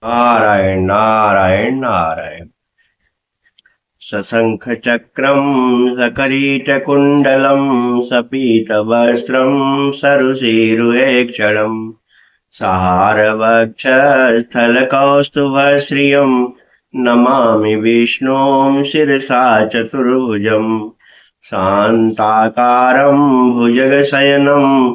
नारायण नारायण नारायण। सशंख चक्रम सकरीटकुण्डलं सपीतवस्त्रं सरुचिरुहेक्षणं सहारवक्षस्थलकौस्तुभश्रियं नमामि विष्णुं शिरसा चतुर्भुजं शान्ताकारं भुजगशयनं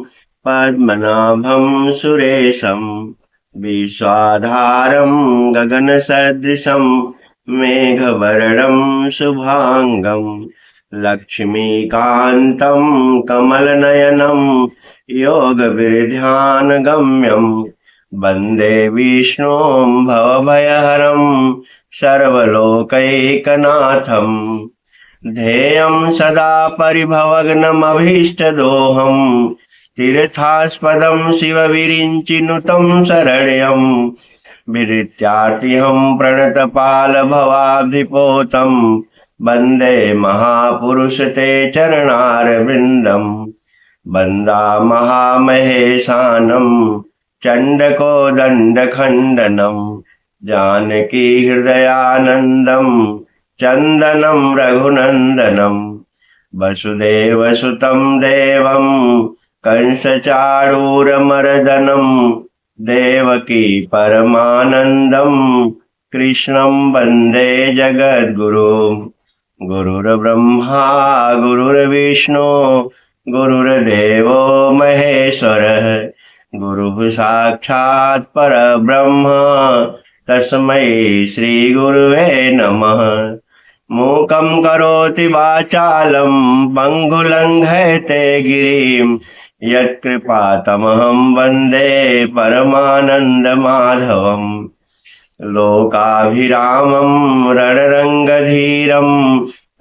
पद्मनाभं सुरेशं विश्वाधारं गगनसदृशं मेघवर्णं शुभांगं लक्ष्मीकान्तं कमलनयनं योगविध्यानगम्यं वन्दे विष्णुं भवभयहरं सर्वलोकैकनाथं ध्येयं सदा परिभवग्नमभीष्टदोहं तीर्थास्पदं शिवविरिञ्चिनुतं शरण्यं विरित्यार्तिहं प्रणतपालभवाब्धिपोतं वन्दे महापुरुष ते चरणारविन्दं वन्दामहामहेशानं चण्डकोदण्डखण्डनं जानकी हृदयानन्दं चन्दनं रघुनन्दनं वसुदेवसुतं देवं कंसचाणूरमर्दनं देवकी परमानन्दं कृष्णं वन्दे जगद्गुरुं गुरुर्ब्रह्मा गुरुर्विष्णु गुरुर्देवो महेश्वरः गुरुः साक्षात् परब्रह्म तस्मै श्रीगुरुवे नमः। मूकं करोति वाचालं पङ्गुलङ्घयते गिरिं यत्कृपातमहं वन्दे परमानन्दमाधवम् लोकाभिरामं रणरङ्गधीरं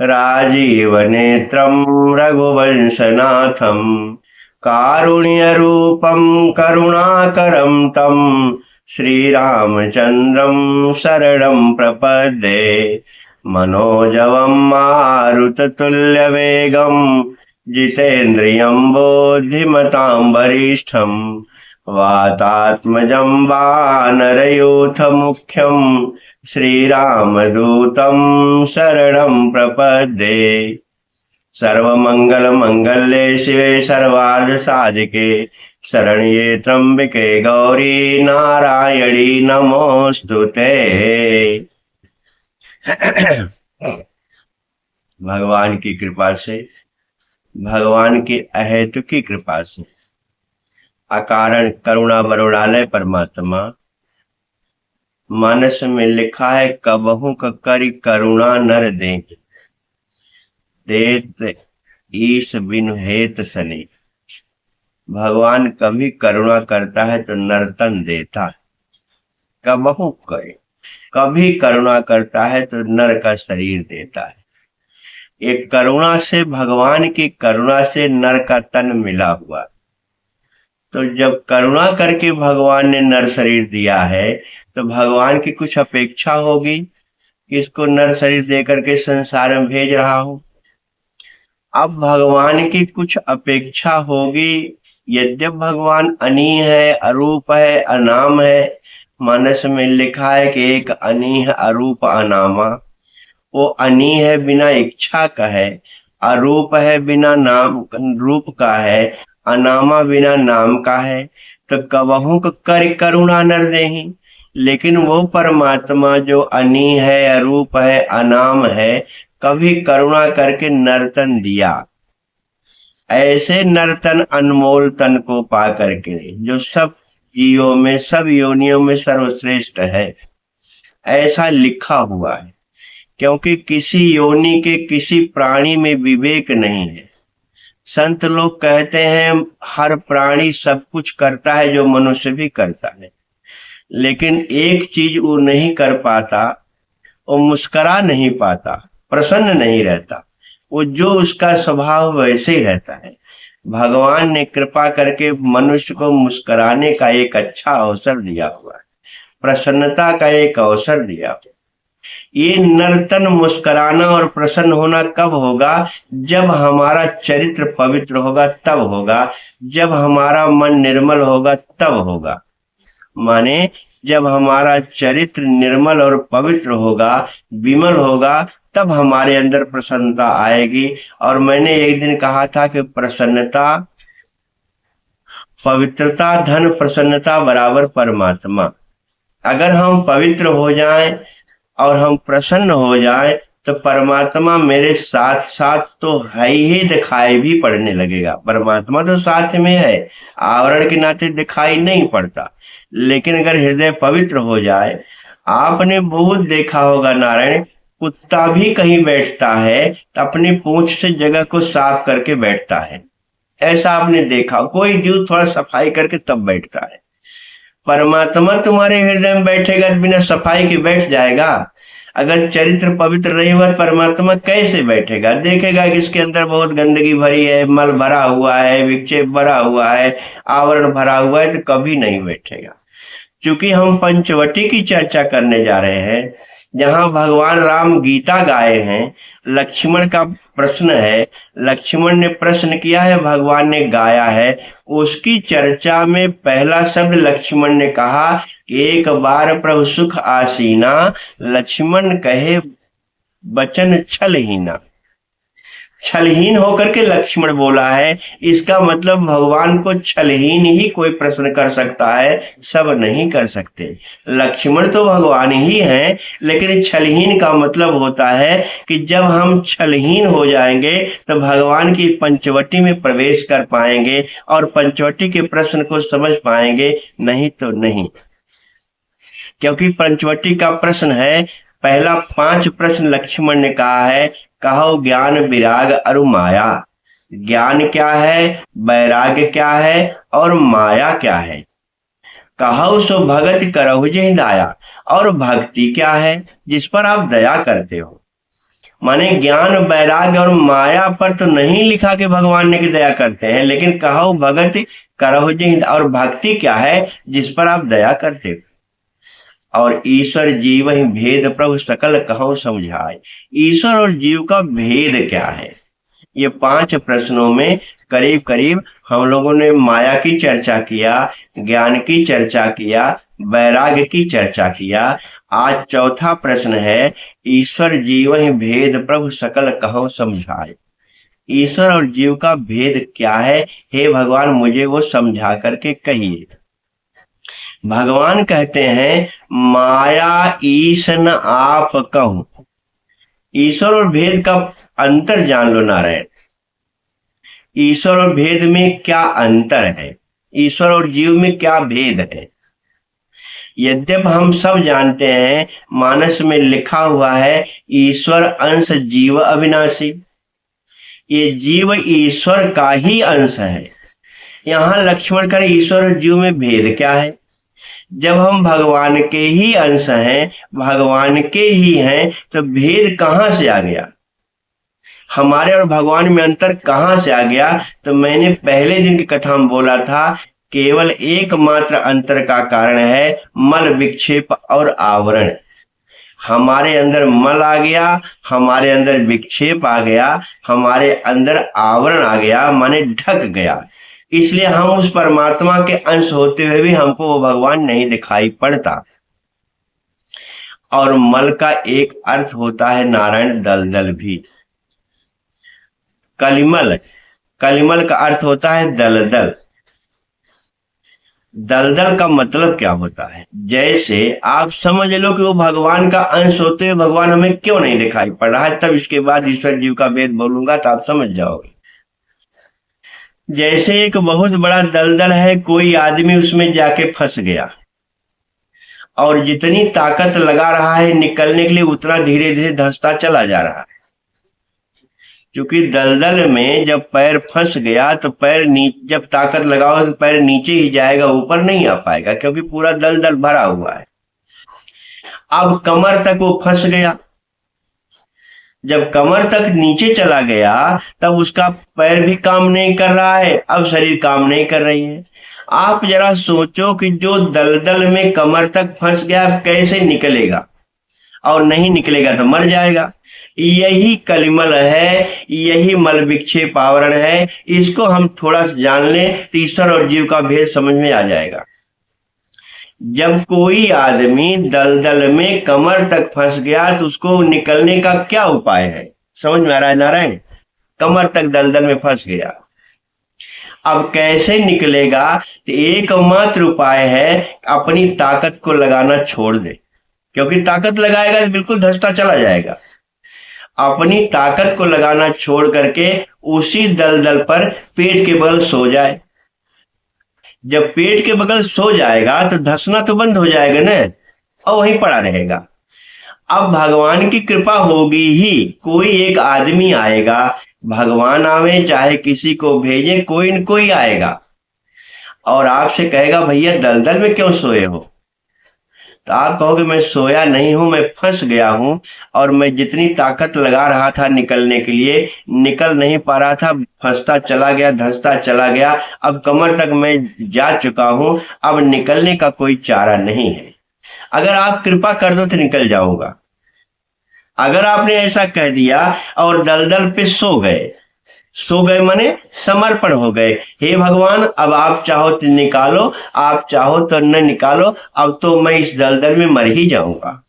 राजीवनेत्रं रघुवंशनाथं कारुण्यरूपं करुणाकरं तं श्रीरामचन्द्रं शरणं प्रपद्ये मनोजवं मारुततुल्यवेगं जितेन्द्रियं बुद्धिमतां वरिष्ठं वातात्मजं वानरयूथमुख्यं श्रीरामदूतं शरणं प्रपद्ये। सर्वमङ्गलमङ्गल्ये शिवे सर्वार्थसाधिके शरण्ये त्र्यम्बके गौरी नारायणी नमोस्तुते। भगवान की कृपा से, भगवान की अहेतुकी कृपा से अकारण करुणा वरुणालय परमात्मा मानस में लिखा है, कबहू करी करुणा नर दे देत ईश बिनु हेत सने। भगवान कभी करुणा करता है तो नर्तन देता है, कबहू करे। कभी करुणा करता है तो नर का शरीर देता है। एक करुणा से, भगवान की करुणा से नर का तन मिला हुआ। तो जब करुणा करके भगवान ने नर शरीर दिया है तो भगवान की कुछ अपेक्षा होगी कि इसको नर शरीर देकर के संसार में भेज रहा हूं। अब भगवान की कुछ अपेक्षा होगी। यद्यप भगवान अनीह है, अरूप है, अनाम है। मानस में लिखा है कि एक अनीह अरूप अनामा। वो अनीह है, बिना इच्छा का है। अरूप है, बिना नाम रूप का है। अनामा बिना नाम का है। तो कबहू कर करुणा नर देहि। लेकिन वो परमात्मा जो अनीह है, अरूप है, अनाम है, कभी करुणा करके नर्तन दिया। ऐसे नर्तन अनमोल तन को पा करके जो सब जीवों में, सब योनियों में सर्वश्रेष्ठ है, ऐसा लिखा हुआ है। क्योंकि किसी योनि के, किसी प्राणी में विवेक नहीं है। संत लोग कहते हैं हर प्राणी सब कुछ करता है जो मनुष्य भी करता है, लेकिन एक चीज वो नहीं कर पाता, वो मुस्करा नहीं पाता, प्रसन्न नहीं रहता। वो जो उसका स्वभाव वैसे ही रहता है। भगवान ने कृपा करके मनुष्य को मुस्कुराने का एक अच्छा अवसर दिया हुआ है, प्रसन्नता का एक अवसर दिया हुआ। ये नर्तन, मुस्कुराना और प्रसन्न होना कब होगा? जब हमारा चरित्र पवित्र होगा, तब होगा। जब हमारा मन निर्मल होगा, तब होगा। माने जब हमारा चरित्र निर्मल और पवित्र होगा, विमल होगा, तब हमारे अंदर प्रसन्नता आएगी। और मैंने एक दिन कहा था कि प्रसन्नता, पवित्रता, धन, प्रसन्नता बराबर परमात्मा। अगर हम पवित्र हो जाएं और हम प्रसन्न हो जाएं तो परमात्मा मेरे साथ साथ तो है ही, दिखाई भी पड़ने लगेगा। परमात्मा तो साथ में है, आवरण के नाते दिखाई नहीं पड़ता, लेकिन अगर हृदय पवित्र हो जाए, आपने बहुत देखा होगा नारायण, कुत्ता भी कहीं बैठता है तो अपनी पूंछ से जगह को साफ करके बैठता है। ऐसा आपने देखा, कोई जीव थोड़ा सफाई करके तब बैठता है। परमात्मा तुम्हारे हृदय में बैठेगा तो बिना सफाई के बैठ जाएगा? अगर चरित्र पवित्र नहीं हुआ, परमात्मा कैसे बैठेगा? देखेगा कि इसके अंदर बहुत गंदगी भरी है, मल भरा हुआ है, विक्षेप भरा हुआ है, आवरण भरा हुआ है, तो कभी नहीं बैठेगा। क्योंकि हम पंचवटी की चर्चा करने जा रहे हैं, जहां भगवान राम गीता गाए हैं। लक्ष्मण का प्रश्न है, लक्ष्मण ने प्रश्न किया है, भगवान ने गाया है। उसकी चर्चा में पहला शब्द लक्ष्मण ने कहा, एक बार प्रभु सुख आसीना, लक्ष्मण कहे बचन छलहीना। छलहीन होकर के लक्ष्मण बोला है। इसका मतलब भगवान को छलहीन ही कोई प्रश्न कर सकता है, सब नहीं कर सकते। लक्ष्मण तो भगवान ही हैं, लेकिन छलहीन का मतलब होता है कि जब हम छलहीन हो जाएंगे तो भगवान की पंचवटी में प्रवेश कर पाएंगे और पंचवटी के प्रश्न को समझ पाएंगे, नहीं तो नहीं। क्योंकि पंचवटी का प्रश्न है, पहला 5 प्रश्न लक्ष्मण ने कहा है, कहो ज्ञान विराग अरु माया। ज्ञान क्या है, वैराग्य क्या है और माया क्या है? कहो सो भगत करहु जेहि दाया। और भक्ति क्या है, जिस पर आप दया करते हो। माने ज्ञान, वैराग्य और माया पर तो नहीं लिखा कि भगवान ने की दया करते हैं, लेकिन कहो भगत करहु जेहि। और भक्ति क्या है, जिस पर आप दया करते हो। और ईश्वर जीव ही भेद प्रभु सकल कहो समझाए। ईश्वर और जीव का भेद क्या है? ये 5 प्रश्नों में करीब करीब हम लोगों ने माया की चर्चा किया, ज्ञान की चर्चा किया, वैराग्य की चर्चा किया। आज चौथा प्रश्न है, ईश्वर जीव ही भेद प्रभु सकल कहो समझाए। ईश्वर और जीव का भेद क्या है? हे भगवान, मुझे वो समझा करके कहिए। भगवान कहते हैं, माया ईशन आप कहूं। ईश्वर और भेद का अंतर जान लो नारायण। ईश्वर और भेद में क्या अंतर है, ईश्वर और जीव में क्या भेद है? यद्यप हम सब जानते हैं, मानस में लिखा हुआ है, ईश्वर अंश जीव अविनाशी। ये जीव ईश्वर का ही अंश है। यहां लक्ष्मण कर ईश्वर और जीव में भेद क्या है? जब हम भगवान के ही अंश हैं, भगवान के ही हैं, तो भेद कहां से आ गया? हमारे और भगवान में अंतर कहां से आ गया? तो मैंने पहले दिन की कथा में बोला था, केवल एकमात्र अंतर का कारण है मल, विक्षेप और आवरण। हमारे अंदर मल आ गया, हमारे अंदर विक्षेप आ गया, हमारे अंदर आवरण आ गया, माने ढक गया। इसलिए हम उस परमात्मा के अंश होते हुए भी हमको वो भगवान नहीं दिखाई पड़ता। और मल का एक अर्थ होता है नारायण दलदल भी। कलिमल, कलिमल का अर्थ होता है दलदल। दलदल का मतलब क्या होता है? जैसे आप समझ लो कि वो भगवान का अंश होते हुए भगवान हमें क्यों नहीं दिखाई पड़ रहा है। तब इसके बाद ईश्वर जीव का भेद बोलूंगा तो आप समझ जाओगे। जैसे एक बहुत बड़ा दलदल है, कोई आदमी उसमें जाके फंस गया और जितनी ताकत लगा रहा है निकलने के लिए, उतना धीरे धीरे धंसता चला जा रहा है। क्योंकि दलदल में जब पैर फंस गया तो पैर नीचे, जब ताकत लगाओ तो पैर नीचे ही जाएगा, ऊपर नहीं आ पाएगा, क्योंकि पूरा दलदल भरा हुआ है। अब कमर तक वो फंस गया। जब कमर तक नीचे चला गया तब उसका पैर भी काम नहीं कर रहा है, अब शरीर काम नहीं कर रही है। आप जरा सोचो कि जो दलदल में कमर तक फंस गया कैसे निकलेगा, और नहीं निकलेगा तो मर जाएगा। यही कलिमल है, यही मल विक्षेप आवरण है। इसको हम थोड़ा सा जान लें तो ईश्वर और जीव का भेद समझ में आ जाएगा। जब कोई आदमी दलदल में कमर तक फंस गया तो उसको निकलने का क्या उपाय है? समझ में आ रहा है नारायण? कमर तक दलदल में फंस गया, अब कैसे निकलेगा? तो एकमात्र उपाय है अपनी ताकत को लगाना छोड़ दे, क्योंकि ताकत लगाएगा तो बिल्कुल धंसता चला जाएगा। अपनी ताकत को लगाना छोड़ करके उसी दलदल पर पेट के बल सो जाए। जब पेट के बगल सो जाएगा तो धंसना तो बंद हो जाएगा ना, और वहीं पड़ा रहेगा। अब भगवान की कृपा होगी ही, कोई एक आदमी आएगा, भगवान आवे चाहे किसी को भेजे, कोई न कोई आएगा और आपसे कहेगा भैया दलदल में क्यों सोए हो? तो आप कहोगे मैं सोया नहीं हूं, मैं फंस गया हूं और मैं जितनी ताकत लगा रहा था निकलने के लिए निकल नहीं पा रहा था, फंसता चला गया, धंसता चला गया, अब कमर तक मैं जा चुका हूं, अब निकलने का कोई चारा नहीं है। अगर आप कृपा कर दो तो निकल जाऊंगा। अगर आपने ऐसा कह दिया और दलदल पे सो गए माने समर्पण हो गए, हे भगवान अब आप चाहो तो निकालो, आप चाहो तो न निकालो, अब तो मैं इस दलदल में मर ही जाऊंगा।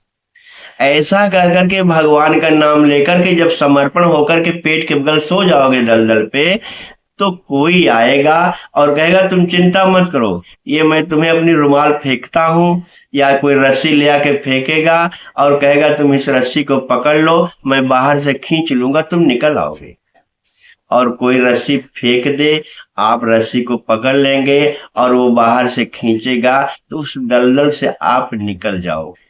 ऐसा कह करके भगवान का नाम लेकर के जब समर्पण होकर के पेट के बगल सो जाओगे दलदल पे, तो कोई आएगा और कहेगा तुम चिंता मत करो, ये मैं तुम्हें अपनी रुमाल फेंकता हूं, या कोई रस्सी ले आके फेंकेगा और कहेगा तुम इस रस्सी को पकड़ लो, मैं बाहर से खींच लूंगा, तुम निकल आओगे। और कोई रस्सी फेंक दे, आप रस्सी को पकड़ लेंगे और वो बाहर से खींचेगा तो उस दलदल से आप निकल जाओगे।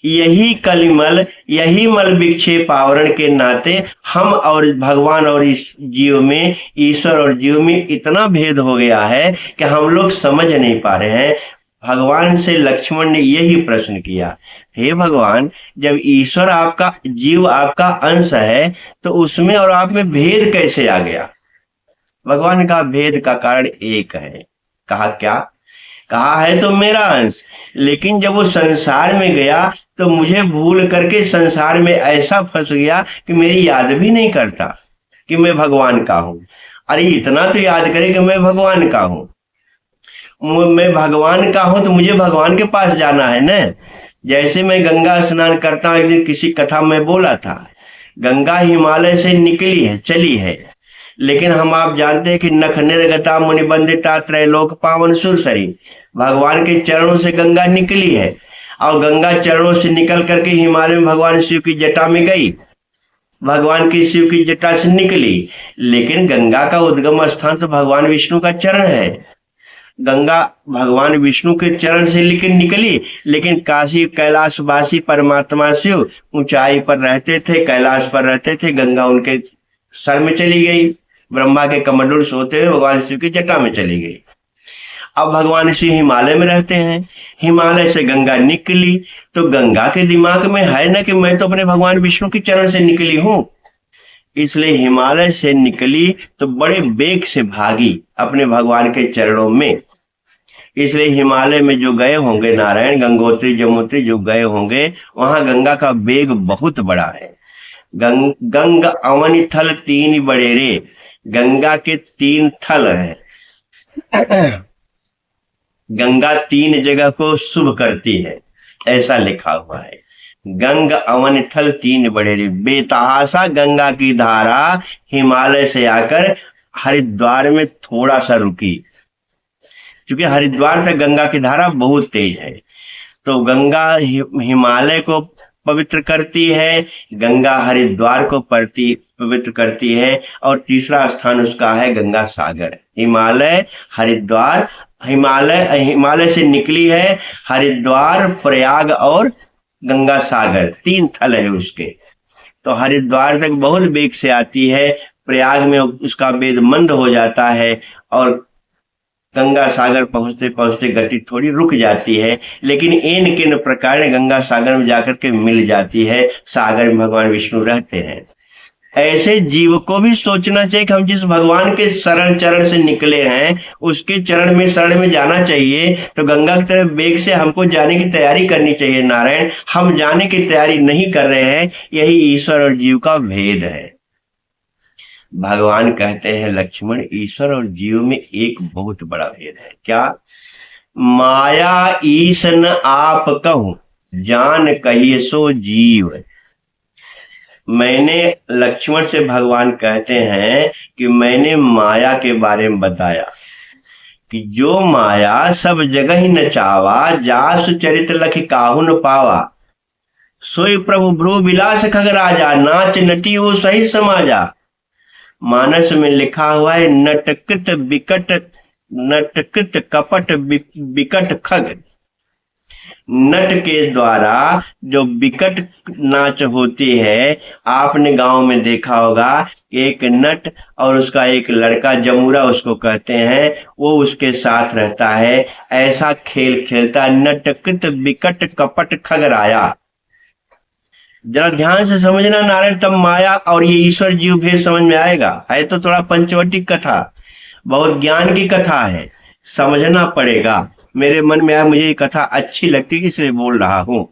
यही कलिमल, यही मल विक्षेप आवरण के नाते हम और भगवान और इस जीव में, ईश्वर और जीव में इतना भेद हो गया है कि हम लोग समझ नहीं पा रहे हैं। भगवान से लक्ष्मण ने यही प्रश्न किया, हे भगवान जब ईश्वर आपका, जीव आपका अंश है, तो उसमें और आप में भेद कैसे आ गया? भगवान का भेद का कारण एक है। कहा क्या? कहा है तो मेरा अंश, लेकिन जब वो संसार में गया तो मुझे भूल करके संसार में ऐसा फंस गया कि मेरी याद भी नहीं करता कि मैं भगवान का हूं। अरे इतना तो याद करे कि मैं भगवान का हूं, मैं भगवान का हूं तो मुझे भगवान के पास जाना है ना। जैसे मैं गंगा स्नान करता हूं, एक दिन किसी कथा में बोला था, गंगा हिमालय से निकली है, चली है, लेकिन हम आप जानते हैं कि नख निर्गता मुनि बंदिता त्रैलोक पावन सुरसरी, भगवान के चरणों से गंगा निकली है और गंगा चरणों से निकल करके हिमालय में भगवान शिव की जटा में गई, भगवान की शिव की जटा से निकली। लेकिन गंगा का उद्गम स्थान तो भगवान विष्णु का चरण है, गंगा भगवान विष्णु के चरण से लेकिन निकली, लेकिन काशी कैलाशवासी परमात्मा शिव ऊंचाई पर रहते थे, कैलाश पर रहते थे, गंगा उनके सर में चली गई, ब्रह्मा के कमंडल सोते हुए भगवान शिव की जटा में चली गई। अब भगवान शिव हिमालय में रहते हैं, हिमालय से गंगा निकली, तो गंगा के दिमाग में है ना कि मैं तो अपने भगवान विष्णु के चरण से निकली हूं, इसलिए हिमालय से निकली तो बड़े वेग से भागी अपने भगवान के चरणों में। इसलिए हिमालय में जो गए होंगे नारायण, गंगोत्री जमुत्री जो गए होंगे, वहां गंगा का वेग बहुत बड़ा है। गंग अवनि थल तीन बड़े रे, गंगा के तीन थल हैं। गंगा तीन जगह को शुभ करती है, ऐसा लिखा हुआ है। गंग अवन थल तीन बड़े रे, बेतहासा गंगा की धारा हिमालय से आकर हरिद्वार में थोड़ा सा रुकी, क्योंकि हरिद्वार तक गंगा की धारा बहुत तेज है। तो गंगा हिमालय को पवित्र करती है, गंगा हरिद्वार को पवित्र करती है, और तीसरा स्थान उसका है गंगा सागर। हिमालय, हरिद्वार, हिमालय से निकली है, हरिद्वार, प्रयाग और गंगा सागर, तीन थल है उसके। तो हरिद्वार तक बहुत वेग से आती है, प्रयाग में उसका वेग मंद हो जाता है, और गंगा सागर पहुंचते पहुंचते गति थोड़ी रुक जाती है, लेकिन इन किन प्रकार गंगा सागर में जाकर के मिल जाती है, सागर में भगवान विष्णु रहते हैं। ऐसे जीव को भी सोचना चाहिए कि हम जिस भगवान के शरण चरण से निकले हैं, उसके चरण में शरण में जाना चाहिए, तो गंगा की तरफ वेग से हमको जाने की तैयारी करनी चाहिए। नारायण, हम जाने की तैयारी नहीं कर रहे हैं, यही ईश्वर और जीव का भेद है। भगवान कहते हैं लक्ष्मण, ईश्वर और जीव में एक बहुत बड़ा भेद है। क्या? माया ईश न आप कहूं, जान कहिए सो जीव। मैंने, लक्ष्मण से भगवान कहते हैं कि मैंने माया के बारे में बताया कि जो माया सब जगह ही नचावा, जासु चरित लखि काहू न पावा। सोई प्रभु भ्रू विलास खग राजा, नाच नटी वो सही समाजा। मानस में लिखा हुआ है, नटकृत विकट, नटकृत कपट विकट खग। नट के द्वारा जो विकट नाच होती है, आपने गांव में देखा होगा, एक नट और उसका एक लड़का, जमूरा उसको कहते हैं, वो उसके साथ रहता है, ऐसा खेल खेलता है। नटकृत विकट कपट खगराया। जरा ध्यान से समझना नारायण, तब माया और ये ईश्वर जीव भेद समझ में आएगा। है तो थोड़ा पंचवटी कथा, बहुत ज्ञान की कथा है, समझना पड़ेगा। मेरे मन में आया, मुझे ये कथा अच्छी लगती है इसलिए बोल रहा हूं।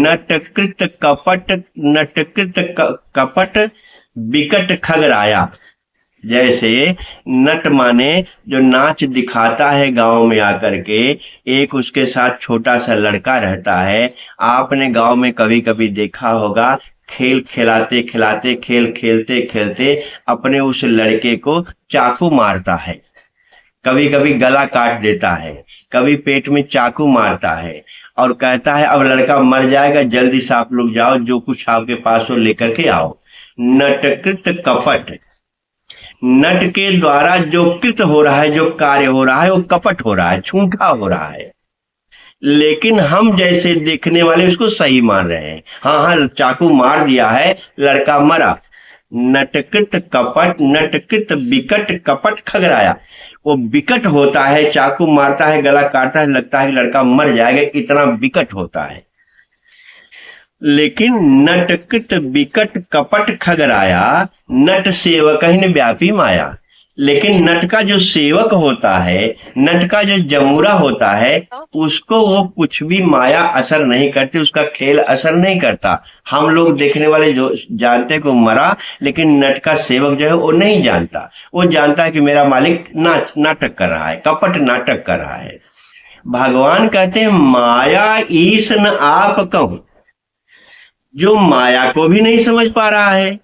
नटकृत कपट, नटकृत कपट विकट खगराया। जैसे नट माने जो नाच दिखाता है गांव में आकर के, एक उसके साथ छोटा सा लड़का रहता है। आपने गांव में कभी कभी देखा होगा, खेल खिलाते खिलाते, खेल खेलते खेलते अपने उस लड़के को चाकू मारता है, कभी कभी गला काट देता है, कभी पेट में चाकू मारता है और कहता है अब लड़का मर जाएगा, जल्दी से आप लोग जाओ, जो कुछ आपके पास हो लेकर के आओ। नटकृत कपट, नट के द्वारा जो कृत हो रहा है, जो कार्य हो रहा है, वो कपट हो रहा है, झूठा हो रहा है। लेकिन हम जैसे देखने वाले उसको सही मान रहे हैं। हाँ हाँ, चाकू मार दिया है, लड़का मरा। नटकृत कपट, नटकृत विकट कपट खगराया। वो विकट होता है, चाकू मारता है, गला काटता है, लगता है कि लड़का मर जाएगा, इतना विकट होता है। लेकिन नटकृत विकट कपट खगराया, नट सेवक ही व्यापी माया। लेकिन नट का जो सेवक होता है, नट का जो जमूरा होता है, उसको वो कुछ भी माया असर नहीं करती, उसका खेल असर नहीं करता। हम लोग देखने वाले जो जानते को मरा, लेकिन नट का सेवक जो है वो नहीं जानता। वो जानता है कि मेरा मालिक नाटक कर रहा है, कपट नाटक कर रहा है। भगवान कहते हैं माया ईश न आप कहूं। जो माया को भी नहीं समझ पा रहा है,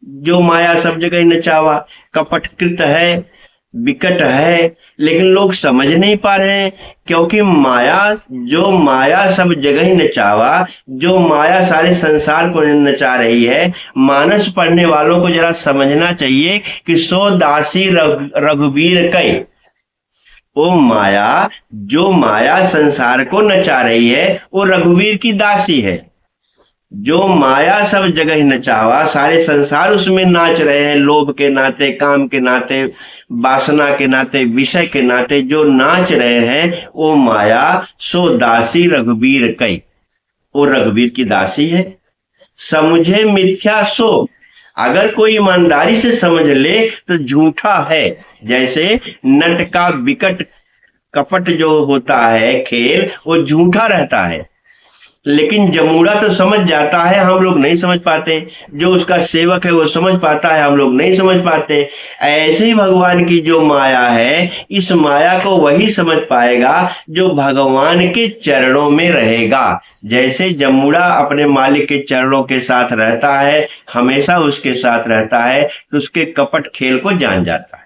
जो माया सब जगह नचावा, कपटकृत है, विकट है, लेकिन लोग समझ नहीं पा रहे हैं। क्योंकि माया, जो माया सब जगह ही नचावा, जो माया सारे संसार को नचा रही है, मानस पढ़ने वालों को जरा समझना चाहिए कि सो दासी रघुवीर कई। वो माया, जो माया संसार को नचा रही है, वो रघुवीर की दासी है। जो माया सब जगह नचावा, सारे संसार उसमें नाच रहे हैं, लोभ के नाते, काम के नाते, वासना के नाते, विषय के नाते जो नाच रहे हैं, वो माया सो दासी रघुवीर कई। वो रघुवीर की दासी है। समझे मिथ्या सो, अगर कोई ईमानदारी से समझ ले तो झूठा है। जैसे नट का विकट कपट जो होता है खेल, वो झूठा रहता है। लेकिन जमूरा तो समझ जाता है, हम लोग नहीं समझ पाते। जो उसका सेवक है वो समझ पाता है, हम लोग नहीं समझ पाते। ऐसे ही भगवान की जो माया है, इस माया को वही समझ पाएगा जो भगवान के चरणों में रहेगा। जैसे जमूरा अपने मालिक के चरणों के साथ रहता है, हमेशा उसके साथ रहता है, तो उसके कपट खेल को जान जाता है।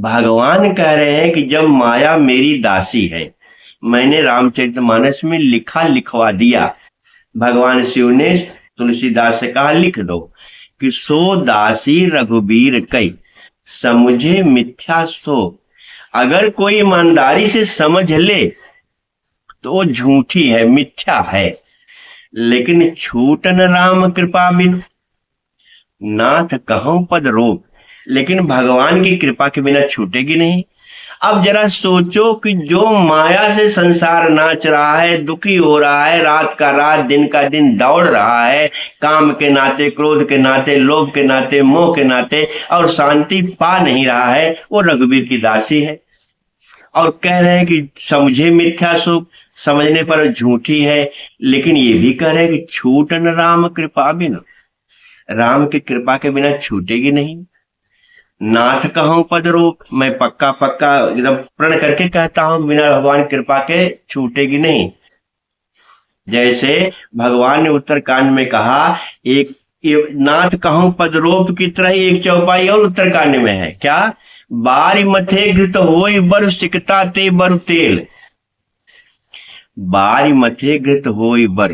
भगवान कह रहे हैं कि जब माया मेरी दासी है, मैंने रामचरितमानस में लिखवा दिया। भगवान शिव ने तुलसीदास से कहा लिख दो कि सो दासी रघुबीर कई, समझे मिथ्या सो। अगर कोई ईमानदारी से समझ ले तो वो झूठी है, मिथ्या है। लेकिन छूटन राम कृपा बिन, नाथ कहूं पद रोग। लेकिन भगवान की कृपा के बिना छूटेगी नहीं। अब जरा सोचो कि जो माया से संसार नाच रहा है, दुखी हो रहा है, रात का रात, दिन का दिन दौड़ रहा है, काम के नाते, क्रोध के नाते, लोभ के नाते, मोह के नाते, और शांति पा नहीं रहा है, वो रघुवीर की दासी है। और कह रहे हैं कि समझे मिथ्या सुख, समझने पर झूठी है। लेकिन ये भी कह रहे हैं कि छूटन राम कृपा बिना, राम की कृपा के बिना छूटेगी नहीं। नाथ कहूं पद रूप, मैं पक्का पक्का एकदम प्रण करके कहता हूं, बिना भगवान कृपा के छूटेगी नहीं। जैसे भगवान ने उत्तरकांड में कहा, एक नाथ कहूं पद रूप की तरह एक चौपाई और उत्तरकांड में है, क्या? बारी मथे घृत होई बर सिकता ते बर तेल। बारी मथे घृत होई बर,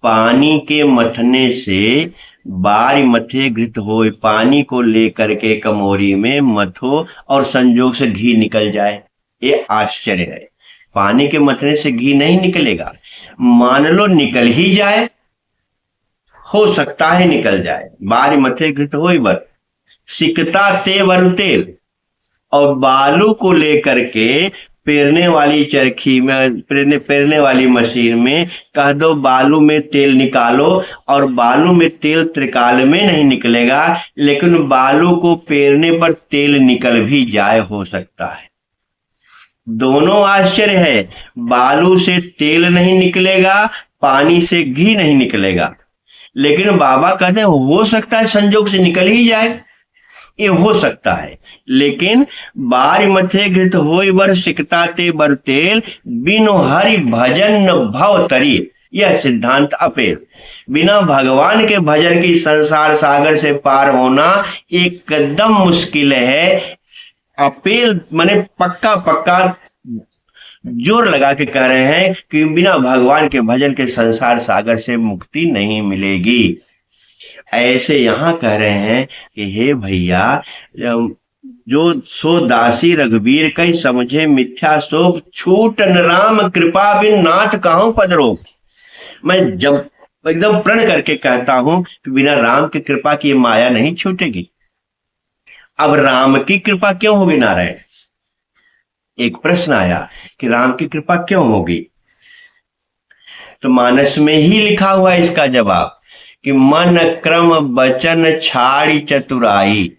पानी के मथने से, बारी मथे घृत होए, पानी को लेकर के कमोरी में मथो और संजोग से घी निकल जाए। ये आश्चर्य है, पानी के मथने से घी नहीं निकलेगा। मान लो निकल ही जाए, हो सकता है निकल जाए। बारी मथे घृत होए बर सिकता ते बर तेल, और बालू को लेकर के पेरने वाली चरखी में, पेरने वाली मशीन में कह दो बालू में तेल निकालो, और बालू में तेल त्रिकाल में नहीं निकलेगा, लेकिन बालू को पेरने पर तेल निकल भी जाए, हो सकता है। दोनों आश्चर्य है, बालू से तेल नहीं निकलेगा, पानी से घी नहीं निकलेगा, लेकिन बाबा कहते हैं हो सकता है संजोग से निकल ही जाए, ये हो सकता है। लेकिन बारी मथे घृत होई बर सिकता ते बर तेल, बिनु हरि भजन न भव तरी। यह सिद्धांत अपेल। बिना भगवान के भजन की संसार सागर से पार होना एकदम मुश्किल है। अपेल माने पक्का पक्का जोर लगा के कह रहे हैं कि बिना भगवान के भजन के संसार सागर से मुक्ति नहीं मिलेगी। ऐसे यहां कह रहे हैं कि हे भैया, जो सो दासी रघुवीर कई समझे मिथ्या शोभ, छूटन राम कृपा बिन नाथ कहूं पद रोप। मैं जब एकदम प्रण करके कहता हूं कि बिना राम की कृपा की माया नहीं छूटेगी। अब राम की कृपा क्यों होगी नारायण? एक प्रश्न आया कि राम की कृपा क्यों होगी, तो मानस में ही लिखा हुआ है इसका जवाब कि मन क्रम बचन छाड़ी चतुराई।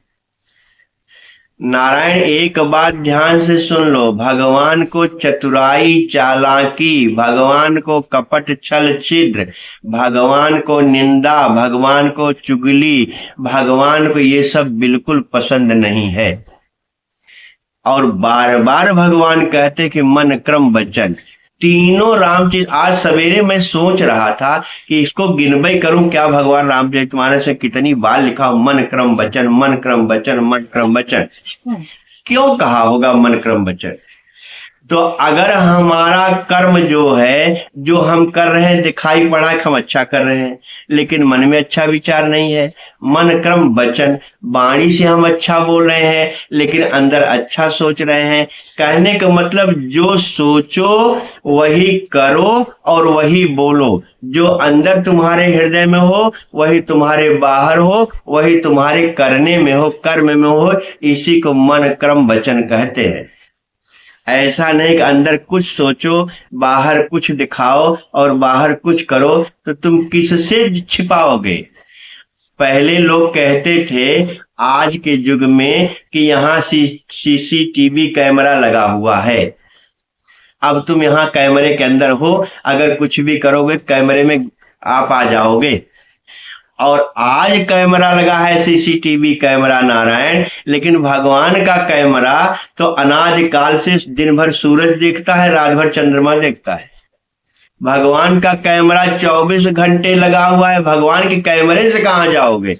नारायण एक बात ध्यान से सुन लो, भगवान को चतुराई चालाकी, भगवान को कपट छल छिद्र, भगवान को निंदा, भगवान को चुगली, भगवान को ये सब बिल्कुल पसंद नहीं है। और बार बार भगवान कहते कि मन क्रम वचन, तीनों रामचरित। आज सवेरे मैं सोच रहा था कि इसको गिनबई करूं क्या, भगवान रामचरितमानस में कितनी बार लिखा मन क्रम वचन, मन क्रम वचन, मन क्रम वचन। क्यों कहा होगा मन क्रम वचन? तो अगर हमारा कर्म जो है, जो हम कर रहे हैं, दिखाई पड़ा कि हम अच्छा कर रहे हैं, लेकिन मन में अच्छा विचार नहीं है। मन क्रम वचन, वाणी से हम अच्छा बोल रहे हैं, लेकिन अंदर अच्छा सोच रहे हैं। कहने का मतलब जो सोचो वही करो और वही बोलो। जो अंदर तुम्हारे हृदय में हो वही तुम्हारे बाहर हो, वही तुम्हारे करने में हो, कर्म में हो। इसी को मन क्रम वचन कहते हैं। ऐसा नहीं कि अंदर कुछ सोचो, बाहर कुछ दिखाओ और बाहर कुछ करो, तो तुम किससे छिपाओगे? पहले लोग कहते थे आज के युग में कि यहाँ सीसीटीवी कैमरा लगा हुआ है। अब तुम यहाँ कैमरे के अंदर हो, अगर कुछ भी करोगे कैमरे में आप आ जाओगे। और आज कैमरा लगा है, सीसीटीवी कैमरा नारायण, लेकिन भगवान का कैमरा तो अनादिकाल से दिन भर सूरज देखता है, रात भर चंद्रमा देखता है। भगवान का कैमरा 24 घंटे लगा हुआ है। भगवान के कैमरे से कहां जाओगे?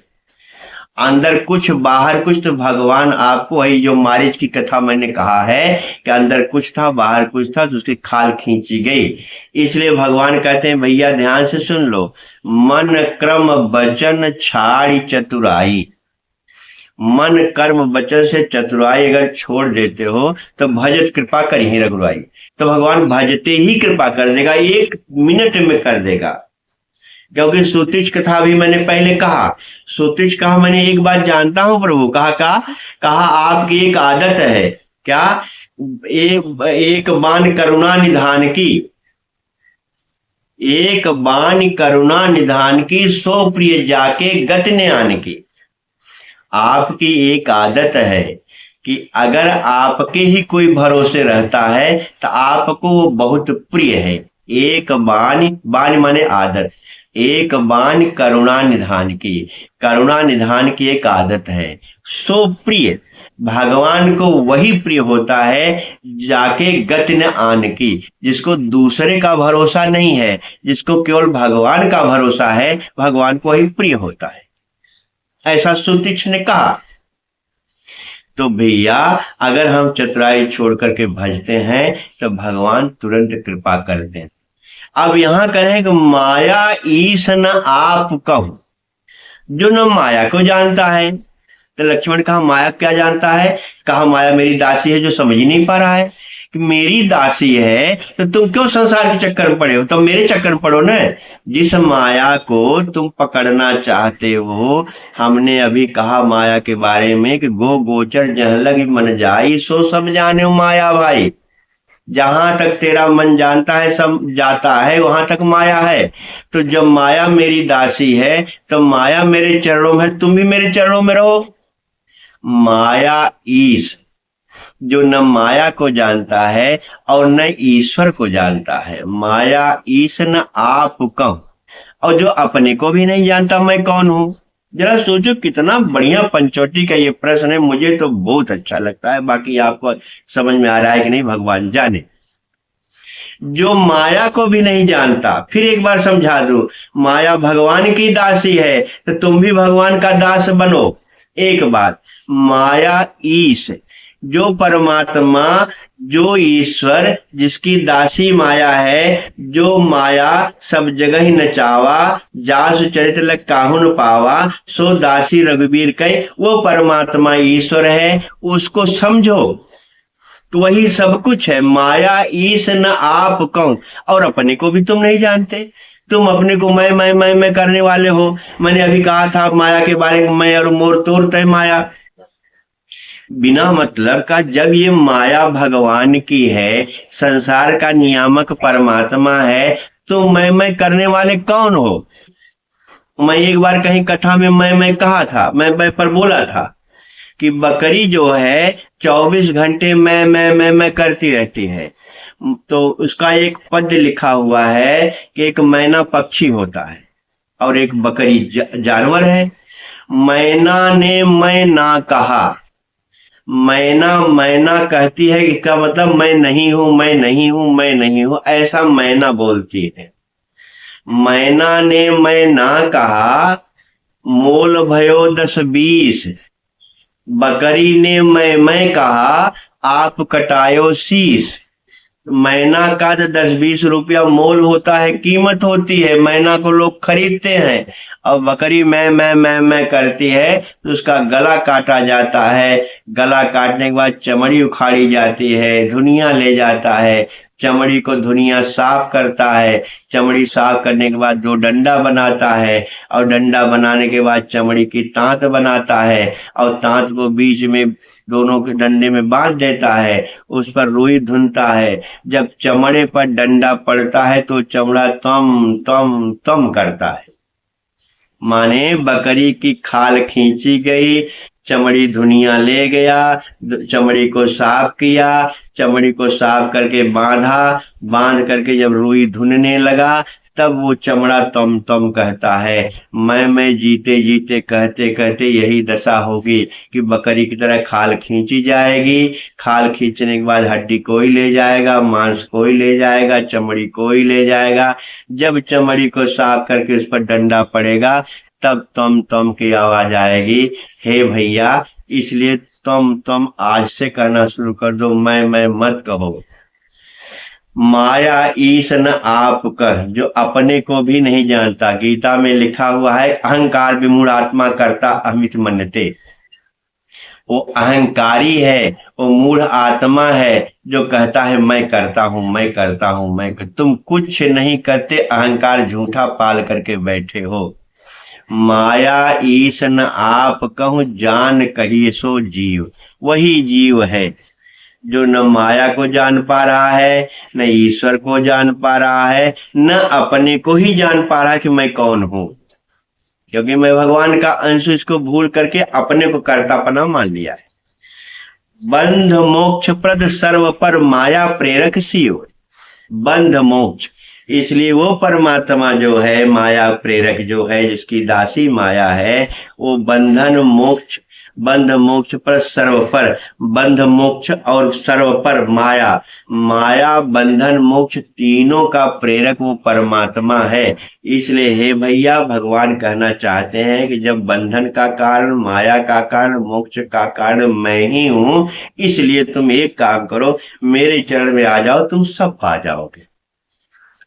अंदर कुछ बाहर कुछ। तो भगवान आपको, वही जो मारीच की कथा मैंने कहा है कि अंदर कुछ था बाहर कुछ था, तो उसकी खाल खींची गई। इसलिए भगवान कहते हैं भैया ध्यान से सुन लो, मन क्रम वचन छाड़ी चतुराई। मन कर्म वचन से चतुराई अगर छोड़ देते हो तो भजत कृपा कर ही रघुराई। तो भगवान भजते ही कृपा कर देगा, 1 मिनट में कर देगा। क्योंकि सूतिज कथा भी मैंने पहले कहा, सूतिज कहा मैंने एक बात जानता हूं प्रभु, कहा आपकी एक आदत है क्या? एक बान करुणा निधान की, एक बान करुणा निधान की, सो प्रिय जाके गत ने आने की। आपकी एक आदत है कि अगर आपके ही कोई भरोसे रहता है तो आपको वो बहुत प्रिय है। एक बान माने आदत, एक बान करुणा निधान की, करुणा निधान की एक आदत है। सो प्रिय, भगवान को वही प्रिय होता है जाके गति न आन की, जिसको दूसरे का भरोसा नहीं है, जिसको केवल भगवान का भरोसा है, भगवान को वही प्रिय होता है, ऐसा सुतीक्ष्ण ने कहा। तो भैया अगर हम चतुराई छोड़ करके भजते हैं तो भगवान तुरंत कृपा करते हैं। अब यहां कहें कि माया ईश न आप कहूं, जो न माया को जानता है। तो लक्ष्मण कहा माया क्या जानता है? कहा माया मेरी दासी है, जो समझ ही नहीं पा रहा है कि मेरी दासी है तो तुम क्यों संसार के चक्कर में पड़े हो, तो मेरे चक्कर में पड़ो ना। जिस माया को तुम पकड़ना चाहते हो, हमने अभी कहा माया के बारे में कि गो गोचर जह लग मन जाई सो सब जाने माया भाई। जहां तक तेरा मन जानता है सब जाता है, वहां तक माया है। तो जब माया मेरी दासी है तो माया मेरे चरणों में है, तुम भी मेरे चरणों में रहो। माया ईश, जो न माया को जानता है और न ईश्वर को जानता है। माया ईश न आप कहूं, और जो अपने को भी नहीं जानता मैं कौन हूं। जरा सोचो कितना बढ़िया पंचवटी का ये प्रश्न है, मुझे तो बहुत अच्छा लगता है, बाकी आपको समझ में आ रहा है कि नहीं भगवान जाने। जो माया को भी नहीं जानता, फिर एक बार समझा दो, माया भगवान की दासी है तो तुम भी भगवान का दास बनो। एक बात, माया ईश, जो परमात्मा, जो ईश्वर, जिसकी दासी माया है, जो माया सब जगह ही नचावा, जास चरित लग काहू न पावा, सो दासी रघुबीर कहे, वो परमात्मा ईश्वर है, उसको समझो तो वही सब कुछ है। माया ईश न आप कहूं, और अपने को भी तुम नहीं जानते। तुम अपने को मैं करने वाले हो। मैंने अभी कहा था माया के बारे में, मैं और मोर तोर तय माया, बिना मतलब का। जब ये माया भगवान की है, संसार का नियामक परमात्मा है, तो मैं करने वाले कौन हो? मैं एक बार कहीं कथा में मैं कहा था, मैं पर बोला था कि बकरी जो है 24 घंटे मैं करती रहती है। तो उसका एक पद्य लिखा हुआ है कि एक मैना पक्षी होता है और एक बकरी जानवर है। मैना ने मैं ना कहा, मैना मैना कहती है, इसका मतलब मैं नहीं हूं, मैं नहीं हूं, मैं नहीं हूं, ऐसा मैना बोलती है। मैना ने मैं ना कहा, मोल भयो 10-20, बकरी ने मैं कहा, आप कटायो शीश। मैना का तो 10-20 रुपया मोल होता है, कीमत होती है, मैना को लोग खरीदते हैं। और बकरी मैं करती है तो उसका गला काटा जाता है, गला काटने के बाद चमड़ी उखाड़ी जाती है, धुनिया ले जाता है, चमड़ी को धुनिया साफ करता है, चमड़ी साफ करने के बाद दो डंडा बनाता है, और डंडा बनाने के बाद चमड़ी की तांत बनाता है, और तांत को बीच में दोनों के डंडे में बांध देता है, उस पर रुई धुनता है। जब चमड़े पर डंडा पड़ता है तो चमड़ा तम तम तम करता है। माने बकरी की खाल खींची गई, चमड़ी धुनिया ले गया, चमड़ी को साफ किया, चमड़ी को साफ करके बांधा, बांध करके जब रुई धुनने लगा तब वो चमड़ा तम तम कहता है। मैं जीते जीते कहते कहते यही दशा होगी कि बकरी की तरह खाल खींची जाएगी, खाल खींचने के बाद हड्डी कोई ले जाएगा, मांस कोई ले जाएगा, चमड़ी कोई ले जाएगा। जब चमड़ी को साफ करके उस पर डंडा पड़ेगा तब तम तम की आवाज आएगी। हे भैया, इसलिए तुम आज से कहना शुरू कर दो, मैं मत कहो। माया ईश न आप कह, जो अपने को भी नहीं जानता। गीता में लिखा हुआ है, अहंकार विमूढ़ आत्मा करता अमित मन्यते। वो अहंकारी है, वो मूढ़ आत्मा है जो कहता है मैं करता हूं, मैं करता हूं, तुम कुछ नहीं करते, अहंकार झूठा पाल करके बैठे हो। माया ईश न आप कहूं, जान कहिए सो जीव। वही जीव है जो न माया को जान पा रहा है, न ईश्वर को जान पा रहा है, न अपने को ही जान पा रहा है कि मैं कौन हूं। क्योंकि मैं भगवान का अंश, इसको भूल करके अपने को कर्तापना मान लिया है। बंध मोक्ष प्रद सर्व पर माया प्रेरक शिव। बंध मोक्ष, इसलिए वो परमात्मा जो है, माया प्रेरक जो है, जिसकी दासी माया है, वो बंधन मोक्ष, बंध मोक्ष पर सर्वपर, बंध मोक्ष और सर्वपर माया, माया बंधन मोक्ष तीनों का प्रेरक वो परमात्मा है। इसलिए हे भैया, भगवान कहना चाहते हैं कि जब बंधन का कारण, माया का कारण, मोक्ष का कारण मैं ही हूं, इसलिए तुम एक काम करो, मेरे चरण में आ जाओ, तुम सब पा जाओगे।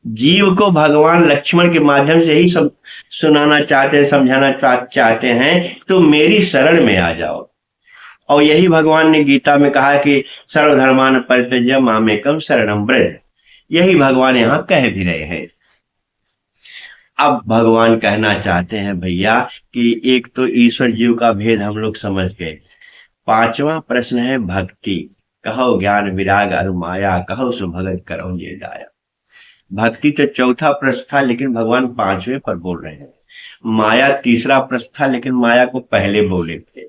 जीव को भगवान लक्ष्मण के माध्यम से ही सब सुनाना चाहते हैं, समझाना चाहते हैं, तो मेरी शरण में आ जाओ। और यही भगवान ने गीता में कहा कि सर्वधर्मान परित्यज्य मामेकम शरणं व्रज। यही भगवान यहाँ कह भी रहे हैं। अब भगवान कहना चाहते हैं भैया कि एक तो ईश्वर जीव का भेद हम लोग समझ गए। पांचवा प्रश्न है भक्ति। कहो ज्ञान विराग और माया, कहो सो भगत करो ये दाया। भक्ति तो चौथा प्रश्न था, लेकिन भगवान पांचवें पर बोल रहे हैं। माया तीसरा प्रश्न था, लेकिन माया को पहले बोले थे।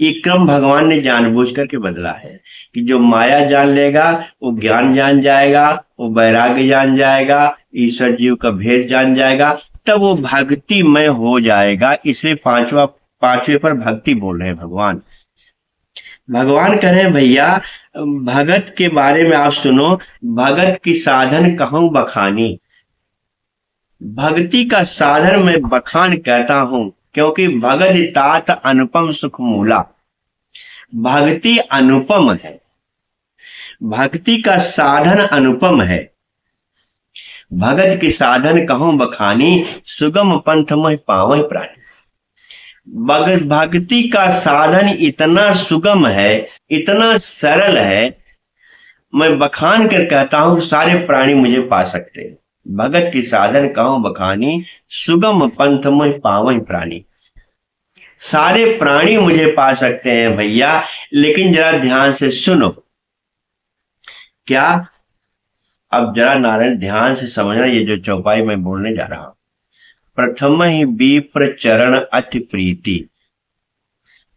ये क्रम भगवान ने जानबूझ करके बदला है कि जो माया जान लेगा वो ज्ञान जान जाएगा, वो वैराग्य जान जाएगा, ईश्वर जीव का भेद जान जाएगा, तब वो भक्तिमय हो जाएगा। इसलिए पांचवें पर भक्ति बोल रहे हैं भगवान। भगवान कह रहे हैं भैया, भगत के बारे में आप सुनो। भगत की साधन कहूं बखानी। भक्ति का साधन मैं बखान कहता हूं, क्योंकि भगत तात अनुपम सुख मूला। भक्ति अनुपम है, भक्ति का साधन अनुपम है। भगत की साधन कहूं बखानी, सुगम पंथ मोहि पावहि प्राणी। भक्ति का साधन इतना सुगम है, इतना सरल है, मैं बखान कर कहता हूं सारे प्राणी मुझे पा सकते हैं। भगत की साधन कहूं बखानी, सुगम पंथ में पावहि प्राणी। सारे प्राणी मुझे पा सकते हैं भैया, लेकिन जरा ध्यान से सुनो। क्या? अब जरा नारायण ध्यान से समझना, ये जो चौपाई मैं बोलने जा रहा हूं। प्रथम ही विप्र चरण अति प्रीति,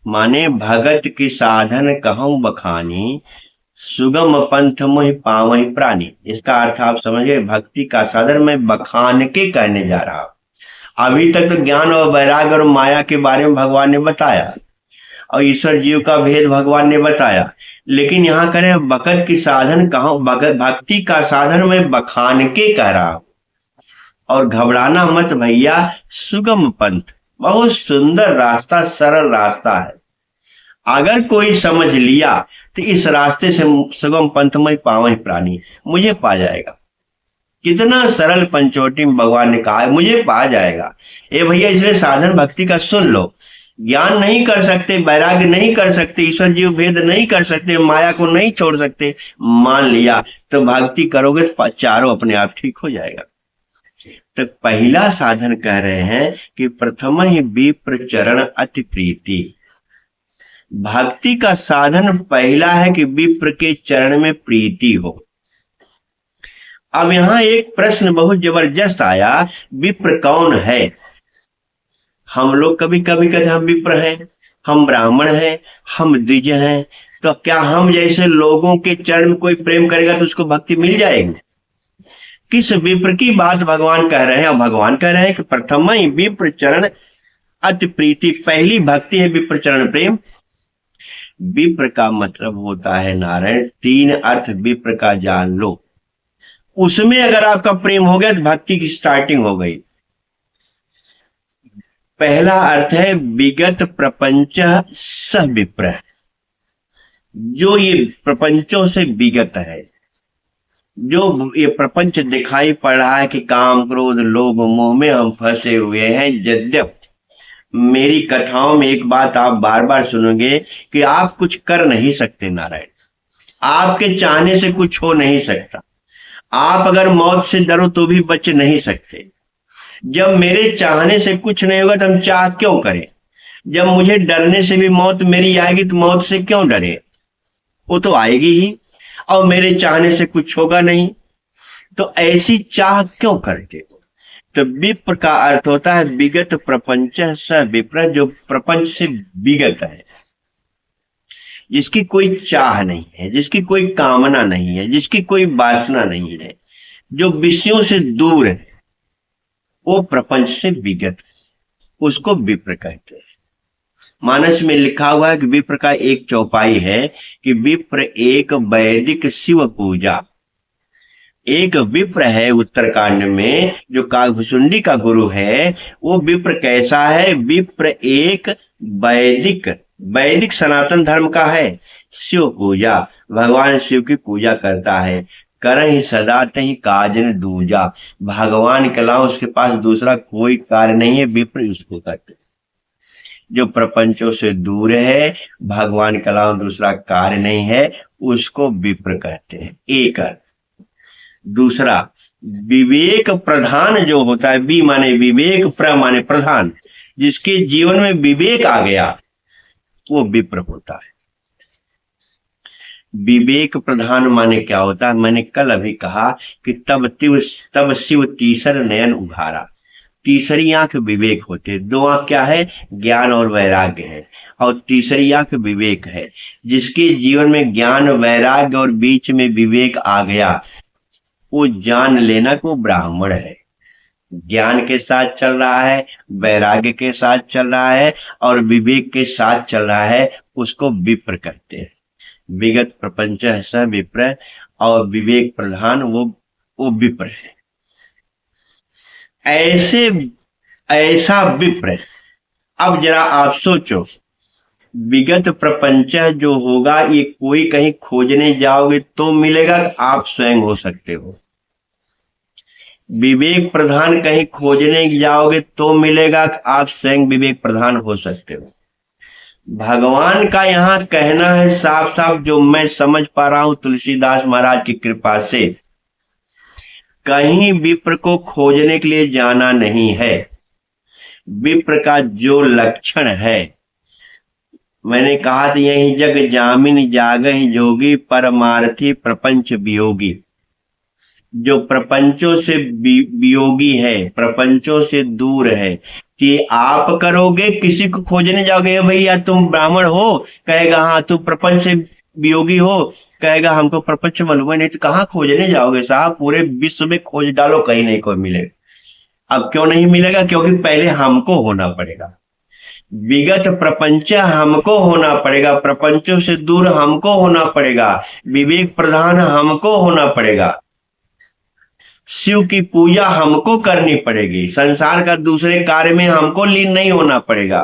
माने भगत की साधन कहूं बखानी, सुगम पंथ मोहि पावहि प्राणी। इसका अर्थ आप समझिए, भक्ति का साधन मैं बखान के कहने जा रहा हूं। अभी तक तो ज्ञान और वैराग्य और माया के बारे में भगवान ने बताया, और ईश्वर जीव का भेद भगवान ने बताया, लेकिन यहां करें भगत की साधन कहूं, भक्ति का साधन मैं बखान के कह रहा हूं। और घबराना मत भैया, सुगम पंथ, बहुत सुंदर रास्ता, सरल रास्ता है। अगर कोई समझ लिया तो इस रास्ते से सुगम पंथ में पावहि प्राणी, मुझे पा जाएगा। कितना सरल पंचवटी में भगवान ने कहा है, मुझे पा जाएगा। ए भैया, इसलिए साधन भक्ति का सुन लो। ज्ञान नहीं कर सकते, वैराग्य नहीं कर सकते, ईश्वर जीव भेद नहीं कर सकते, माया को नहीं छोड़ सकते, मान लिया तो भक्ति करोगे तो चारों अपने आप ठीक हो जाएगा। तो पहला साधन कह रहे हैं कि प्रथम ही विप्र चरण अति प्रीति। भक्ति का साधन पहला है कि विप्र के चरण में प्रीति हो। अब यहां एक प्रश्न बहुत जबरदस्त आया, विप्र कौन है? हम लोग कभी कभी कहते हैं हम विप्र हैं, हम ब्राह्मण हैं, हम द्विज हैं, तो क्या हम जैसे लोगों के चरण में कोई प्रेम करेगा तो उसको भक्ति मिल जाएगी? किस विप्र की बात भगवान कह रहे हैं? और भगवान कह रहे हैं कि प्रथम ही विप्र चरण अति प्रीति, पहली भक्ति है विप्र चरण प्रेम। विप्र का मतलब होता है नारायण, तीन अर्थ विप्र का जान लो। उसमें अगर आपका प्रेम हो गया तो भक्ति की स्टार्टिंग हो गई। पहला अर्थ है विगत प्रपंच सह विप्र, जो ये प्रपंचों से विगत है, जो ये प्रपंच दिखाई पड़ रहा है कि काम क्रोध लोभ मोह में हम फंसे हुए हैं। यद्यप मेरी कथाओं में एक बात आप बार बार सुनोगे कि आप कुछ कर नहीं सकते नारायण, आपके चाहने से कुछ हो नहीं सकता। आप अगर मौत से डरो तो भी बच नहीं सकते। जब मेरे चाहने से कुछ नहीं होगा तो हम चाह क्यों करें? जब मुझे डरने से भी मौत मेरी आएगी तो मौत से क्यों डरे? वो तो आएगी ही, और मेरे चाहने से कुछ होगा नहीं, तो ऐसी चाह क्यों करते हो? तो विप्र का अर्थ होता है विगत प्रपंच स विप्र, जो प्रपंच से विगत है, जिसकी कोई चाह नहीं है, जिसकी कोई कामना नहीं है, जिसकी कोई वासना नहीं है। जो विषयों से दूर है वो प्रपंच से विगत, उसको विप्र कहते हैं। मानस में लिखा हुआ है कि विप्र का एक चौपाई है कि विप्र एक वैदिक शिव पूजा। एक विप्र है उत्तरकांड में जो काकभुसुंडी का गुरु है, वो विप्र कैसा है? विप्र एक वैदिक वैदिक सनातन धर्म का है शिव पूजा, भगवान शिव की पूजा करता है। करहि सदा तहि काजन दूजा, भगवान के अलावा उसके पास दूसरा कोई कार्य नहीं है, विप्र उसको करते। जो प्रपंचों से दूर है, भगवान के अलावा दूसरा कार्य नहीं है, उसको विप्र कहते हैं। एक अर्थ। दूसरा, विवेक प्रधान जो होता है, वि माने विवेक, प्र माने प्रधान, जिसके जीवन में विवेक आ गया वो विप्र होता है। विवेक प्रधान माने क्या होता है? मैंने कल अभी कहा कि तब शिव तीसर नयन उघारा। तीसरी आंख विवेक होते, दो आंख क्या है? ज्ञान और वैराग्य है, और तीसरी आंख विवेक है। जिसके जीवन में ज्ञान वैराग्य और बीच में विवेक आ गया, वो जान लेना को ब्राह्मण है। ज्ञान के साथ चल रहा है, वैराग्य के साथ चल रहा है और विवेक के साथ चल रहा है, उसको विप्र कहते हैं। विगत प्रपंच स विप्र, और विवेक प्रधान वो विप्र है। ऐसा विप्र। अब जरा आप सोचो, विगत प्रपंच जो होगा ये कोई कहीं खोजने जाओगे तो मिलेगा, आप स्वयं हो सकते हो। विवेक प्रधान कहीं खोजने जाओगे तो मिलेगा, आप स्वयं विवेक प्रधान हो सकते हो। भगवान का यहाँ कहना है साफ साफ, जो मैं समझ पा रहा हूं तुलसीदास महाराज की कृपा से, कहीं विप्र को खोजने के लिए जाना नहीं है। विप्र का जो लक्षण है, मैंने कहा था, यही जग जामिन जागहि जोगी, परमार्थी प्रपंच वियोगी। जो प्रपंचों से वियोगी है, प्रपंचों से दूर है, कि आप करोगे, किसी को खोजने जाओगे, भैया तुम ब्राह्मण हो, कहेगा हाँ। तुम प्रपंच से वियोगी हो, कहेगा हमको प्रपंच मालूम है नहीं। तो कहाँ खोजने जाओगे साहब? पूरे विश्व में खोज डालो, कहीं नहीं कोई मिलेगा। अब क्यों नहीं मिलेगा? क्योंकि पहले हमको होना पड़ेगा। विगत प्रपंच हमको होना पड़ेगा, प्रपंचों से दूर हमको होना पड़ेगा, विवेक प्रधान हमको होना पड़ेगा, शिव की पूजा हमको करनी पड़ेगी, संसार का दूसरे कार्य में हमको लीन नहीं होना पड़ेगा।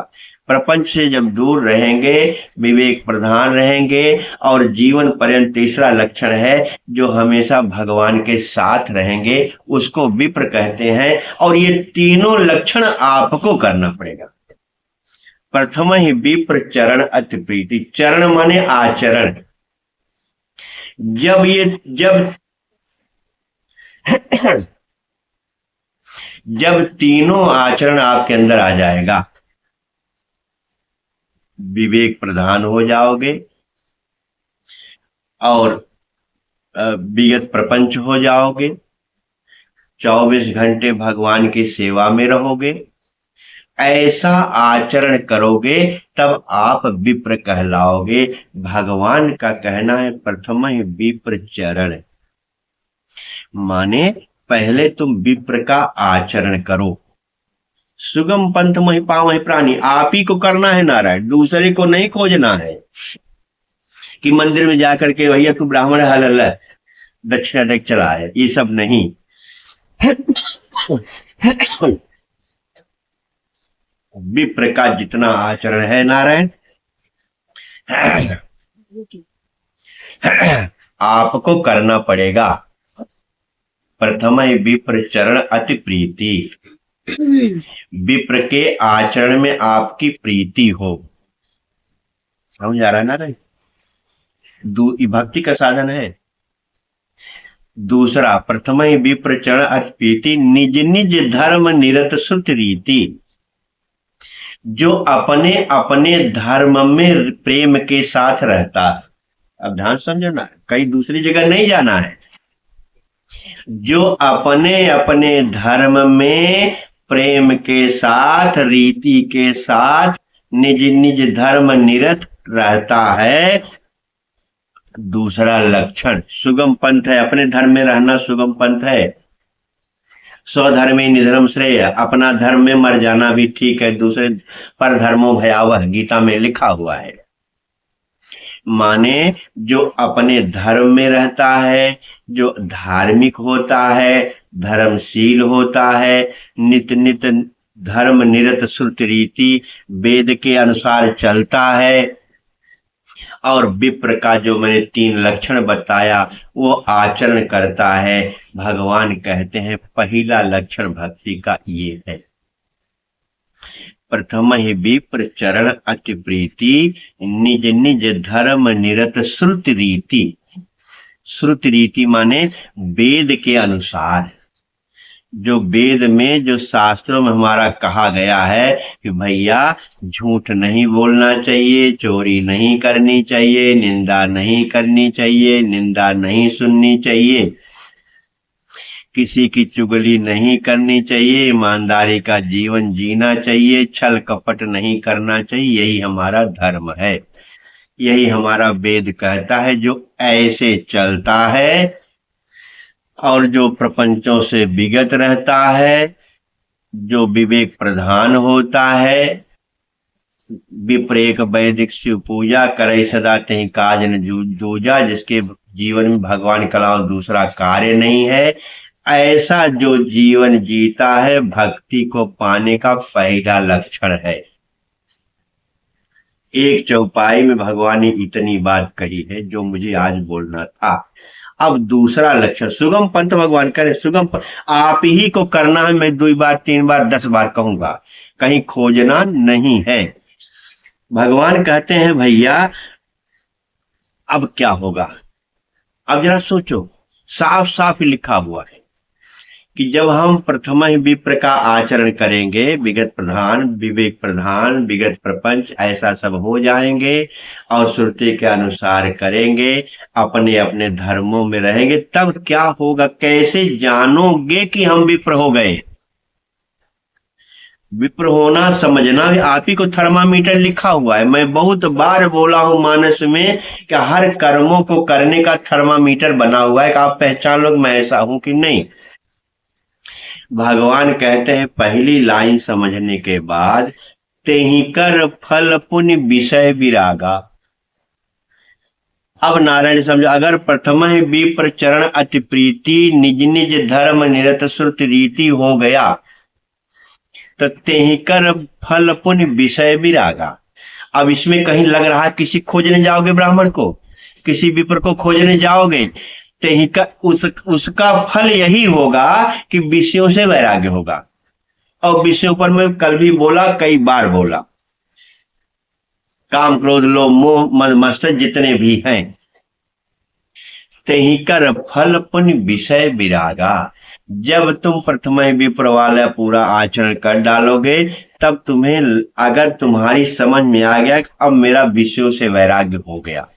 प्रपंच से जब दूर रहेंगे, विवेक प्रधान रहेंगे, और जीवन पर्यंत तीसरा लक्षण है जो हमेशा भगवान के साथ रहेंगे, उसको विप्र कहते हैं। और ये तीनों लक्षण आपको करना पड़ेगा। प्रथम ही विप्र चरण अति प्रीति। चरण माने आचरण। जब तीनों आचरण आपके अंदर आ जाएगा, विवेक प्रधान हो जाओगे, और विगत प्रपंच हो जाओगे, 24 घंटे भगवान की सेवा में रहोगे, ऐसा आचरण करोगे, तब आप विप्र कहलाओगे। भगवान का कहना है प्रथम ही विप्र चरण, माने पहले तुम विप्र का आचरण करो। सुगम पंथ महि पावहि प्राणी, आप ही को करना है नारायण, दूसरे को नहीं खोजना है कि मंदिर में जाकर के भैया तू ब्राह्मण हल दक्षिणा देख चला है, ये सब नहीं। विप्र का जितना आचरण है नारायण, आपको करना पड़ेगा। प्रथम विप्र चरण अति प्रीति, विप्र के आचरण में आपकी प्रीति हो। समझ आ रहा है नारायण? भक्ति का साधन है। दूसरा, प्रथम विप्र चरण अति प्रीति, निज निज धर्म निरत श्रुत रीति। जो अपने अपने धर्म में प्रेम के साथ रहता। अब ध्यान समझना, कहीं दूसरी जगह नहीं जाना है। जो अपने अपने धर्म में प्रेम के साथ, रीति के साथ, निज निज धर्म निरत रहता है, दूसरा लक्षण सुगम पंथ है, अपने धर्म में रहना सुगम पंथ है। स्वधर्मे निधर्म श्रेय, अपना धर्म में मर जाना भी ठीक है, दूसरे पर धर्मो भयावह गीता में लिखा हुआ है। माने जो अपने धर्म में रहता है, जो धार्मिक होता है, धर्मशील होता है, नित नित धर्म निरत श्रुति रीति वेद के अनुसार चलता है, और विप्र का जो मैंने 3 लक्षण बताया वो आचरण करता है, भगवान कहते हैं पहला लक्षण भक्ति का ये है। प्रथम ही विप्र चरण अति प्रीति, निज निज धर्म निरत श्रुति रीति। श्रुति रीति माने वेद के अनुसार, जो वेद में जो शास्त्रों में हमारा कहा गया है कि भैया झूठ नहीं बोलना चाहिए, चोरी नहीं करनी चाहिए, निंदा नहीं करनी चाहिए, निंदा नहीं सुननी चाहिए, किसी की चुगली नहीं करनी चाहिए, ईमानदारी का जीवन जीना चाहिए, छल कपट नहीं करना चाहिए, यही हमारा धर्म है, यही हमारा वेद कहता है। जो ऐसे चलता है और जो प्रपंचों से विगत रहता है, जो विवेक प्रधान होता है, विप्रेक वैदिक शिव पूजा करे सदा तेहि काज न दूजा, जिसके जीवन में भगवान के अलावा दूसरा कार्य नहीं है, ऐसा जो जीवन जीता है भक्ति को पाने का पहला लक्षण है। एक चौपाई में भगवान ने इतनी बात कही है जो मुझे आज बोलना था। अब दूसरा लक्षण सुगम पंथ, भगवान करे सुगम पंथ आप ही को करना है। मैं 2 बार 3 बार 10 बार कहूंगा, कहीं खोजना नहीं है। भगवान कहते हैं भैया अब क्या होगा, अब जरा सोचो, साफ साफ लिखा हुआ है कि जब हम प्रथम ही विप्र का आचरण करेंगे, विगत प्रधान विवेक प्रधान विगत प्रपंच ऐसा सब हो जाएंगे और श्रुति के अनुसार करेंगे, अपने अपने धर्मों में रहेंगे, तब क्या होगा, कैसे जानोगे कि हम विप्र हो गए। विप्र होना समझना भी आप ही को थर्मामीटर लिखा हुआ है। मैं बहुत बार बोला हूं मानस में कि हर कर्मों को करने का थर्मामीटर बना हुआ है कि आप पहचान लो मैं ऐसा हूं कि नहीं। भगवान कहते हैं पहली लाइन समझने के बाद, तेहि कर फल पुण्य विषय विरागा। अब नारायण समझो, अगर प्रथम ही विप्र चरण अति प्रीति, निज निज धर्म निरत श्रुति रीति हो गया, तो तेहि कर फल पुण्य विषय विरागा। अब इसमें कहीं लग रहा है किसी खोजने जाओगे, ब्राह्मण को किसी विप्र को खोजने जाओगे, उसका फल यही होगा कि विषयों से वैराग्य होगा। और विषयों पर मैं कल भी बोला, कई बार बोला, काम क्रोध लोभ मोह मद मत्सर जितने भी हैं, तेहि कर फल पुण्य विषय विरागा। जब तुम प्रथम विप्र वाला पूरा आचरण कर डालोगे, तब तुम्हें अगर तुम्हारी समझ में आ गया कि अब मेरा विषयों से वैराग्य हो गया,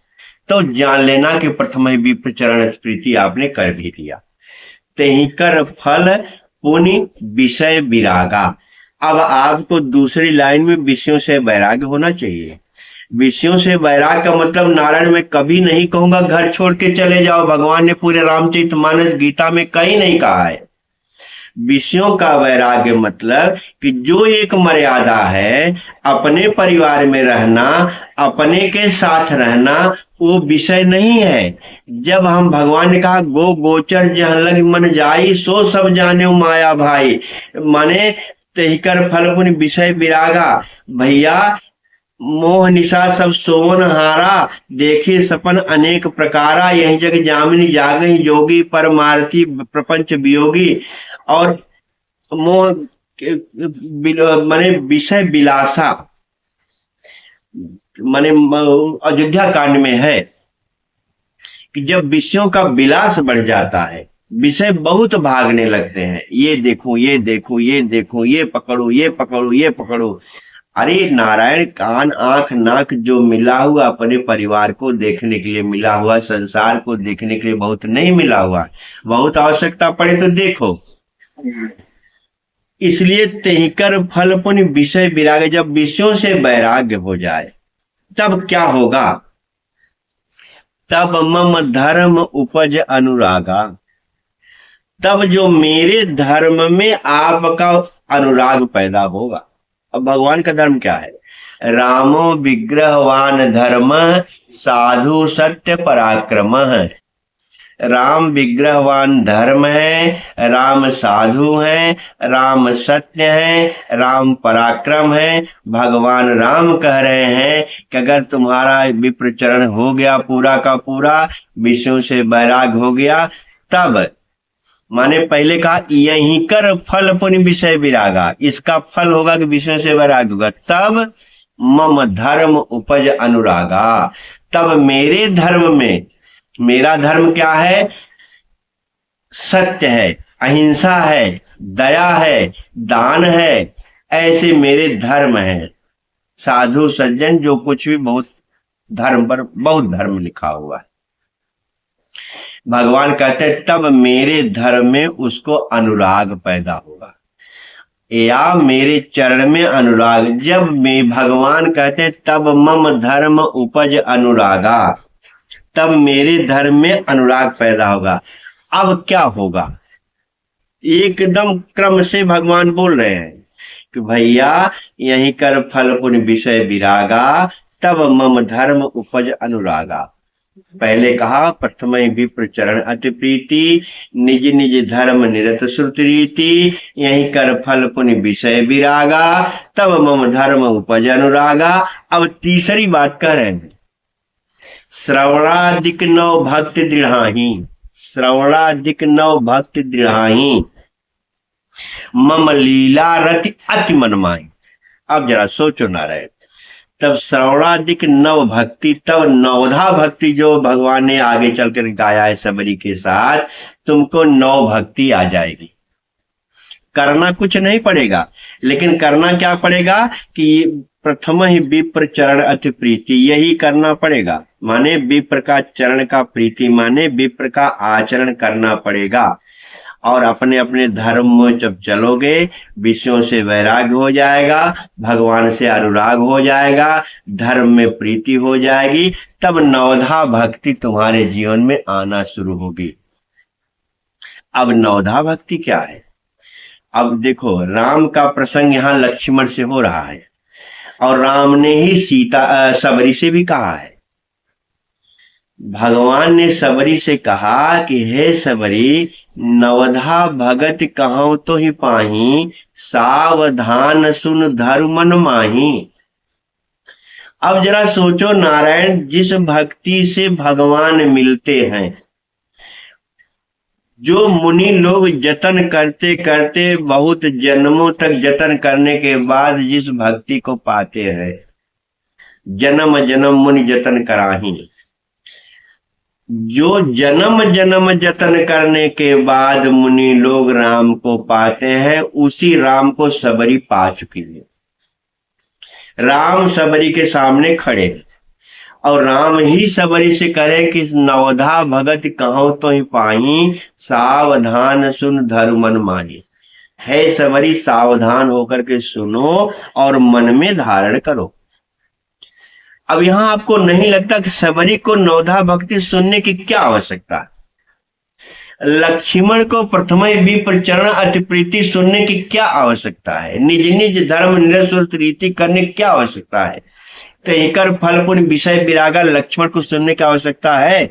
तो जान लेना कि प्रथम विप्र चरण प्रीति आपने कर भी दिया। तेहि कर फल पुण्य विषय विरागा। अब आपको दूसरी लाइन में विषयों से वैराग्य होना चाहिए। विषयों से वैराग्य का मतलब नारायण मैं कभी नहीं कहूंगा घर छोड़ के चले जाओ, भगवान ने पूरे रामचरितमानस गीता में कहीं नहीं कहा है। विषयों का वैराग्य मतलब कि जो एक मर्यादा है, अपने परिवार में रहना, अपने के साथ रहना, वो विषय नहीं है। जब हम भगवान ने कहा गो गोचर जह लग मन जाई, सो सब जाने माया भाई, माने तेहिकर फल पुण्य विषय विरागा। भैया मोह निशा सब सोन हारा, देखी सपन अनेक प्रकारा, यही जग जामिनी जागही जोगी, परमार्थी प्रपंच वियोगी। और मोह माने विषय विलासा, माने अयोध्या कांड में है कि जब विषयों का विलास बढ़ जाता है, विषय बहुत भागने लगते हैं, ये देखो ये देखो ये देखो, ये पकड़ो ये पकड़ो ये पकड़ो। अरे नारायण, कान आंख नाक जो मिला हुआ अपने परिवार को देखने के लिए मिला हुआ, संसार को देखने के लिए बहुत नहीं मिला हुआ, बहुत आवश्यकता पड़े तो देखो। इसलिए तेहिकर फल पुण्य विषय विराग। जब विषयों से वैराग्य हो जाए तब क्या होगा, तब मम धर्म उपज अनुरागा, तब जो मेरे धर्म में आपका अनुराग पैदा होगा। अब भगवान का धर्म क्या है? रामो विग्रहवान धर्म साधु सत्य पराक्रम है। राम विग्रहवान धर्म है, राम साधु है, राम सत्य है, राम पराक्रम है। भगवान राम कह रहे हैं कि अगर तुम्हारा विप्रचरण हो गया पूरा का पूरा, विषयों से वैराग हो गया, तब माने पहले कहा यही कर फल पुण्य विषय विरागा, इसका फल होगा कि विषयों से वैराग होगा। तब मम धर्म उपज अनुरागा, तब मेरे धर्म में, मेरा धर्म क्या है? सत्य है, अहिंसा है, दया है, दान है, ऐसे मेरे धर्म है। साधु सज्जन जो कुछ भी, बहुत धर्म पर बहुत धर्म लिखा हुआ है। भगवान कहते हैं तब मेरे धर्म में उसको अनुराग पैदा होगा, या मेरे चरण में अनुराग। जब मैं, भगवान कहते हैं तब मम धर्म उपज अनुरागा, तब मेरे धर्म में अनुराग पैदा होगा। अब क्या होगा? एकदम क्रम से भगवान बोल रहे हैं कि भैया यही कर फल पुण्य विषय विरागा, तब मम धर्म उपज अनुरागा। पहले कहा प्रथम विप्र चरण अति प्रीति, निज निज धर्म निरत श्रुति रीति, यही कर फल पुण्य विषय विरागा, तब मम धर्म उपज अनुरागा। अब तीसरी बात कह रहे हैं, श्रवणादिक नव भक्ति दृढ़ाही, श्रवणादिक नव भक्ति दृढ़ाही, मम लीला रति अति मनमाही। अब जरा सोचो नारायण, तब श्रवणादिक नव भक्ति, तब नवधा भक्ति जो भगवान ने आगे चलकर गाया है सबरी के साथ, तुमको नव भक्ति आ जाएगी। करना कुछ नहीं पड़ेगा, लेकिन करना क्या पड़ेगा कि प्रथम ही विप्र चरण अति प्रीति, यही करना पड़ेगा। माने विप्र का चरण का प्रीति, माने विप्र का आचरण करना पड़ेगा। और अपने अपने धर्म में जब चलोगे, विषयों से वैराग्य हो जाएगा, भगवान से अनुराग हो जाएगा, धर्म में प्रीति हो जाएगी, तब नवधा भक्ति तुम्हारे जीवन में आना शुरू होगी। अब नवधा भक्ति क्या है? अब देखो, राम का प्रसंग यहाँ लक्ष्मण से हो रहा है, और राम ने ही सीता सबरी से भी कहा है। भगवान ने सबरी से कहा कि हे सबरी, नवधा भगत कहूं तो ही पाही, सावधान सुन धर्म मन माही। अब जरा सोचो नारायण, जिस भक्ति से भगवान मिलते हैं, जो मुनि लोग जतन करते करते बहुत जन्मों तक जतन करने के बाद जिस भक्ति को पाते हैं, जन्म जन्म मुनि जतन कराही, जो जन्म जन्म जतन करने के बाद मुनि लोग राम को पाते हैं, उसी राम को सबरी पा चुकी है। राम सबरी के सामने खड़े हैं, और राम ही सबरी से कहे कि नवधा भगत कहूं तो ही पाही, सावधान सुन धर्म मन माही। है सबरी, सावधान होकर के सुनो और मन में धारण करो। अब यहां आपको नहीं लगता कि सबरी को नवधा भक्ति सुनने की क्या आवश्यकता है? लक्ष्मण को प्रथम विप्र चरण अति प्रीति सुनने की क्या आवश्यकता है? निज निज धर्म निरत रीति करने की क्या आवश्यकता है? तो एकर फल पुण्य विषय विरागा लक्ष्मण को सुनने की आवश्यकता है?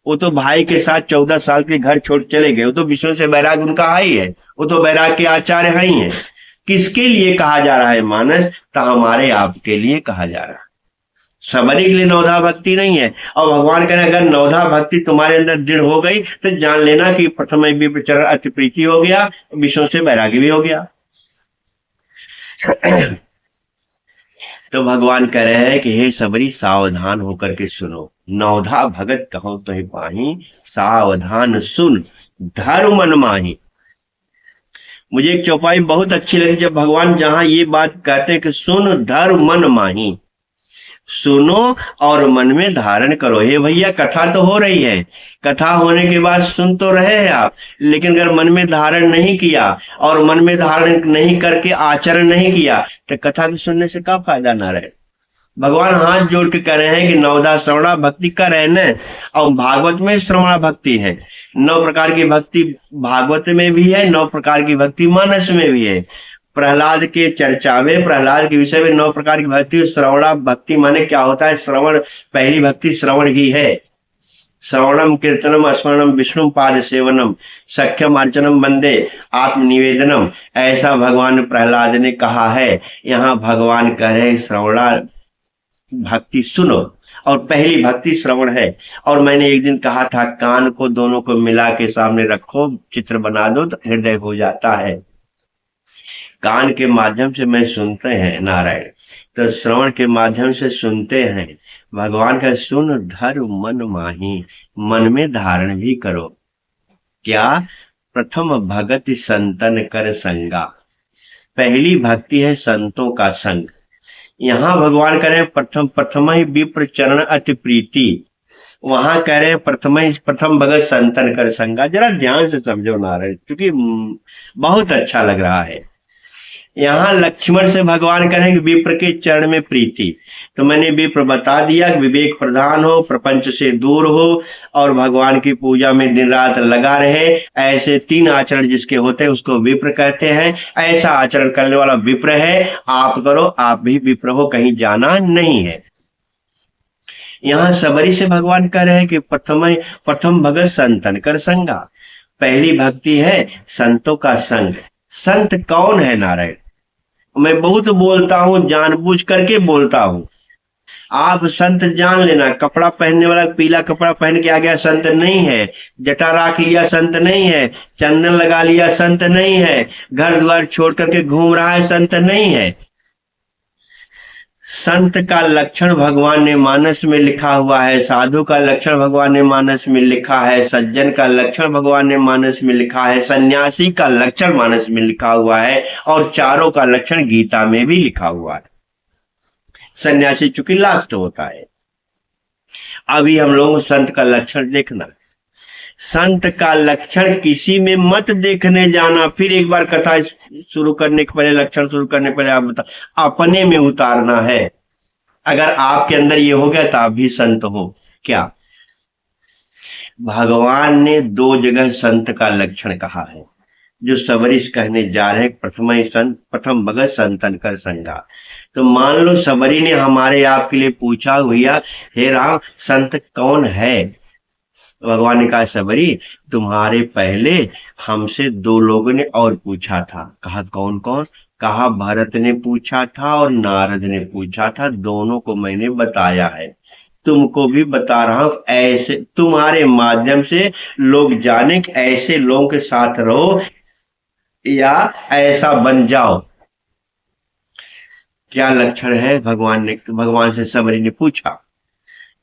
वो तो भाई के साथ 14 साल के घर छोड़ चले गए, वो तो विषयों से वैराग उनका हाई है, वो तो वैराग के आचार्य ही है। किसके लिए कहा जा रहा है मानस? तो हमारे आपके लिए कहा जा रहा है। सबरी के लिए नवधा भक्ति नहीं है। और भगवान कह रहे अगर नवधा भक्ति तुम्हारे अंदर दृढ़ हो गई तो जान लेना कि प्रथम विप्र चरण अति प्रीति हो गया, विषयों से वैराग्य भी हो गया। तो भगवान कह रहे हैं कि हे सबरी, सावधान होकर के सुनो, नवधा भगत कहूं तो ही पाही, सावधान सुन धर्म मन माही। मुझे एक चौपाई बहुत अच्छी लगी, जब भगवान जहां ये बात कहते हैं कि सुन धर्म मन माही, सुनो और मन में धारण करो। हे भैया, कथा तो हो रही है, कथा होने के बाद सुन तो रहे हैं आप, लेकिन अगर मन में धारण नहीं किया और मन में धारण नहीं करके आचरण नहीं किया तो कथा के सुनने से क्या फायदा ना रहे। भगवान हाथ जोड़ के कह रहे हैं कि नवदा श्रवणा भक्ति कर रहे हैं न, और भागवत में श्रवणा भक्ति है। 9 प्रकार की भक्ति भागवत में भी है, 9 प्रकार की भक्ति मानस में भी है। प्रहलाद के चर्चा में, प्रहलाद के विषय में 9 प्रकार की भक्ति। श्रवणा भक्ति माने क्या होता है? श्रवण, पहली भक्ति श्रवण ही है। श्रवणम कीर्तनम स्मरणम विष्णु पाद सेवनम सख्यम अर्चनम वंदे आत्मनिवेदनम, ऐसा भगवान प्रहलाद ने कहा है। यहाँ भगवान कह रहे श्रवणा भक्ति सुनो, और पहली भक्ति श्रवण है। और मैंने एक दिन कहा था कान को दोनों को मिला के सामने रखो, चित्र बना दो तो हृदय हो जाता है। कान के माध्यम से मैं सुनते हैं नारायण, तो श्रवण के माध्यम से सुनते हैं। भगवान का सुन धर मन माही, मन में धारण भी करो। क्या? प्रथम भगति संतन कर संगा, पहली भक्ति है संतों का संग। यहाँ भगवान कह रहे हैं प्रथम ही विप्र चरण अति प्रीति, वहां कह रहे हैं प्रथम भगत संतन कर संगा। जरा ध्यान से समझो नारायण, क्योंकि बहुत अच्छा लग रहा है। यहाँ लक्ष्मण से भगवान कह रहे हैं कि विप्र के चरण में प्रीति। तो मैंने विप्र बता दिया कि विवेक प्रधान हो, प्रपंच से दूर हो, और भगवान की पूजा में दिन रात लगा रहे। ऐसे 3 आचरण जिसके होते हैं उसको विप्र कहते हैं। ऐसा आचरण करने वाला विप्र है। आप करो, आप भी विप्र हो, कहीं जाना नहीं है। यहाँ सबरी से भगवान कह रहे हैं कि प्रथम भगत संतन कर संगा, पहली भक्ति है संतों का संग। संत कौन है नारायण? मैं बहुत बोलता हूं, जानबूझ करके बोलता हूं। आप संत जान लेना, कपड़ा पहनने वाला पीला कपड़ा पहन के आ गया संत नहीं है, जटा राख लिया संत नहीं है, चंदन लगा लिया संत नहीं है, घर द्वार छोड़ करके घूम रहा है संत नहीं है। संत का लक्षण भगवान ने मानस में लिखा हुआ है, साधु का लक्षण भगवान ने मानस में लिखा है, सज्जन का लक्षण भगवान ने मानस में लिखा है, सन्यासी का लक्षण मानस में लिखा हुआ है, और चारों का लक्षण गीता में भी लिखा हुआ है। सन्यासी चूंकि लास्ट होता है। अभी हम लोग संत का लक्षण देखना। संत का लक्षण किसी में मत देखने जाना। फिर एक बार कथा शुरू करने के पहले, लक्षण शुरू करने पहले आप बता, अपने में उतारना है। अगर आपके अंदर ये हो गया तो आप भी संत हो। क्या? भगवान ने 2 जगह संत का लक्षण कहा है, जो सबरीश कहने जा रहे हैं। प्रथम भगत संतन कर संगा। तो मान लो सबरी ने हमारे आपके लिए पूछा, भैया हे राम संत कौन है? भगवान ने कहा सबरी तुम्हारे पहले हमसे 2 लोगों ने और पूछा था। कहा कौन कौन? कहा भरत ने पूछा था और नारद ने पूछा था, दोनों को मैंने बताया है, तुमको भी बता रहा हूं। ऐसे तुम्हारे माध्यम से लोग जाने कि ऐसे लोगों के साथ रहो या ऐसा बन जाओ। क्या लक्षण है? भगवान से सबरी ने पूछा।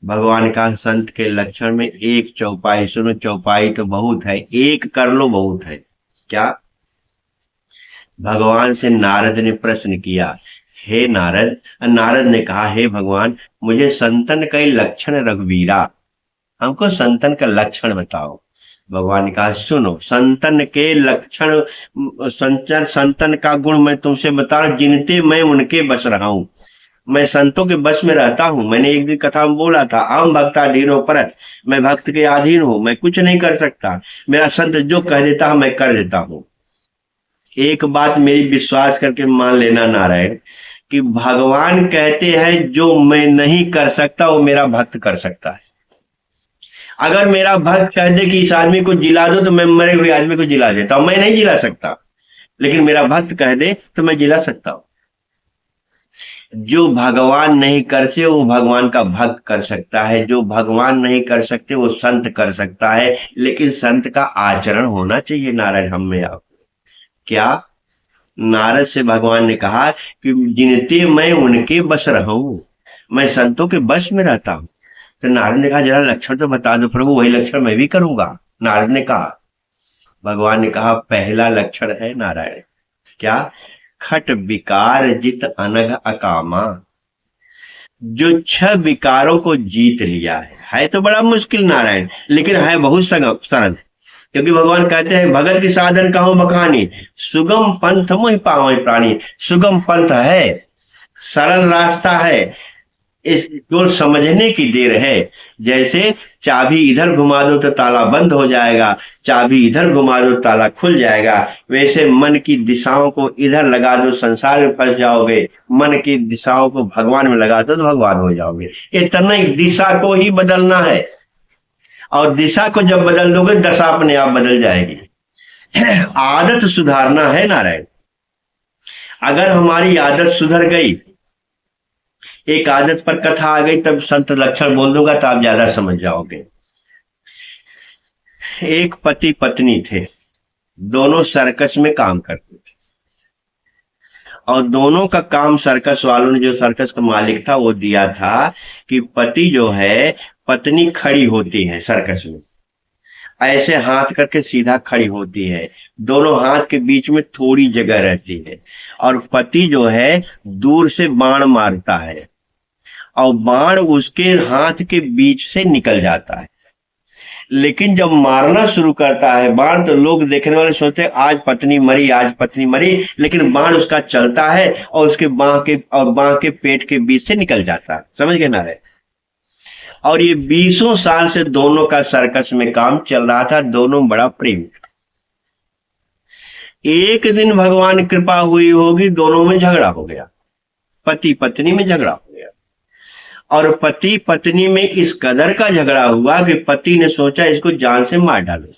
भगवान का संत के लक्षण में एक चौपाई, सुनो चौपाई तो बहुत है, एक कर लो बहुत है। क्या? भगवान से नारद ने प्रश्न किया, हे नारद। नारद ने कहा हे भगवान मुझे संतन का लक्षण रघुवीरा, हमको संतन का लक्षण बताओ। भगवान ने कहा सुनो संतन के लक्षण, संतन का गुण मैं तुमसे बता रहा हूं, जिनते मैं उनके बस रहा हूं। मैं संतों के बस में रहता हूं। मैंने एक दिन कथा में बोला था, आम भक्ताधीनो परत, मैं भक्त के अधीन हूं, मैं कुछ नहीं कर सकता। मेरा संत जो कह देता है मैं कर देता हूं। एक बात मेरी विश्वास करके मान लेना नारायण, कि भगवान कहते हैं जो मैं नहीं कर सकता वो मेरा भक्त कर सकता है। अगर मेरा भक्त कह दे कि इस आदमी को जिला दो, तो मैं मरे हुए आदमी को जिला देता हूं। मैं नहीं जिला सकता, लेकिन मेरा भक्त कह दे तो मैं जिला सकता हूं। जो भगवान नहीं करते वो भगवान का भक्त कर सकता है, जो भगवान नहीं कर सकते वो संत कर सकता है। लेकिन संत का आचरण होना चाहिए नारायण हम में। आप क्या? नारद से भगवान ने कहा कि जिनते मैं उनके बस रहूं, मैं संतों के बस में रहता हूं। तो नारद ने कहा जरा लक्षण तो बता दो प्रभु, वही लक्षण मैं भी करूंगा। नारद ने कहा, भगवान ने कहा पहला लक्षण है नारायण, क्या? खट विकार जित अनघ अकामा, जो 6 विकारों को जीत लिया है तो बड़ा मुश्किल नारायण, लेकिन है बहुत सरल। क्योंकि भगवान कहते हैं भगत की साधन कहो बखानी, सुगम पंथ मोहि पावै प्राणी। सुगम पंथ है, सरल रास्ता है, इस केवल समझने की देर है। जैसे चाबी इधर घुमा दो तो ताला बंद हो जाएगा, चाबी इधर घुमा दो ताला खुल जाएगा, वैसे मन की दिशाओं को इधर लगा दो संसार में फंस जाओगे, मन की दिशाओं को भगवान में लगा दो तो भगवान हो जाओगे। इतना ही दिशा को ही बदलना है, और दिशा को जब बदल दोगे दशा अपने आप बदल जाएगी। आदत सुधारना है नारायण। अगर हमारी आदत सुधर गई, एक आदत पर कथा आ गई, तब संत लक्षण बोल दूंगा तो आप ज्यादा समझ जाओगे। एक पति पत्नी थे, दोनों सर्कस में काम करते थे, और दोनों का काम सर्कस वालों ने, जो सर्कस का मालिक था वो दिया था कि पति जो है, पत्नी खड़ी होती है सर्कस में, ऐसे हाथ करके सीधा खड़ी होती है, दोनों हाथ के बीच में थोड़ी जगह रहती है, और पति जो है दूर से बाण मारता है, और बाण उसके हाथ के बीच से निकल जाता है। लेकिन जब मारना शुरू करता है बाण, तो लोग देखने वाले सोचते हैं आज पत्नी मरी, आज पत्नी मरी, लेकिन बाण उसका चलता है और उसके बाह के पेट के बीच से निकल जाता है। समझ गए ना रे? और ये 20 साल से दोनों का सर्कस में काम चल रहा था, दोनों बड़ा प्रेम। एक दिन भगवान कृपा हुई होगी, दोनों में झगड़ा हो गया, पति पत्नी में झगड़ा हो गया, और पति पत्नी में इस कदर का झगड़ा हुआ कि पति ने सोचा इसको जान से मार डालो।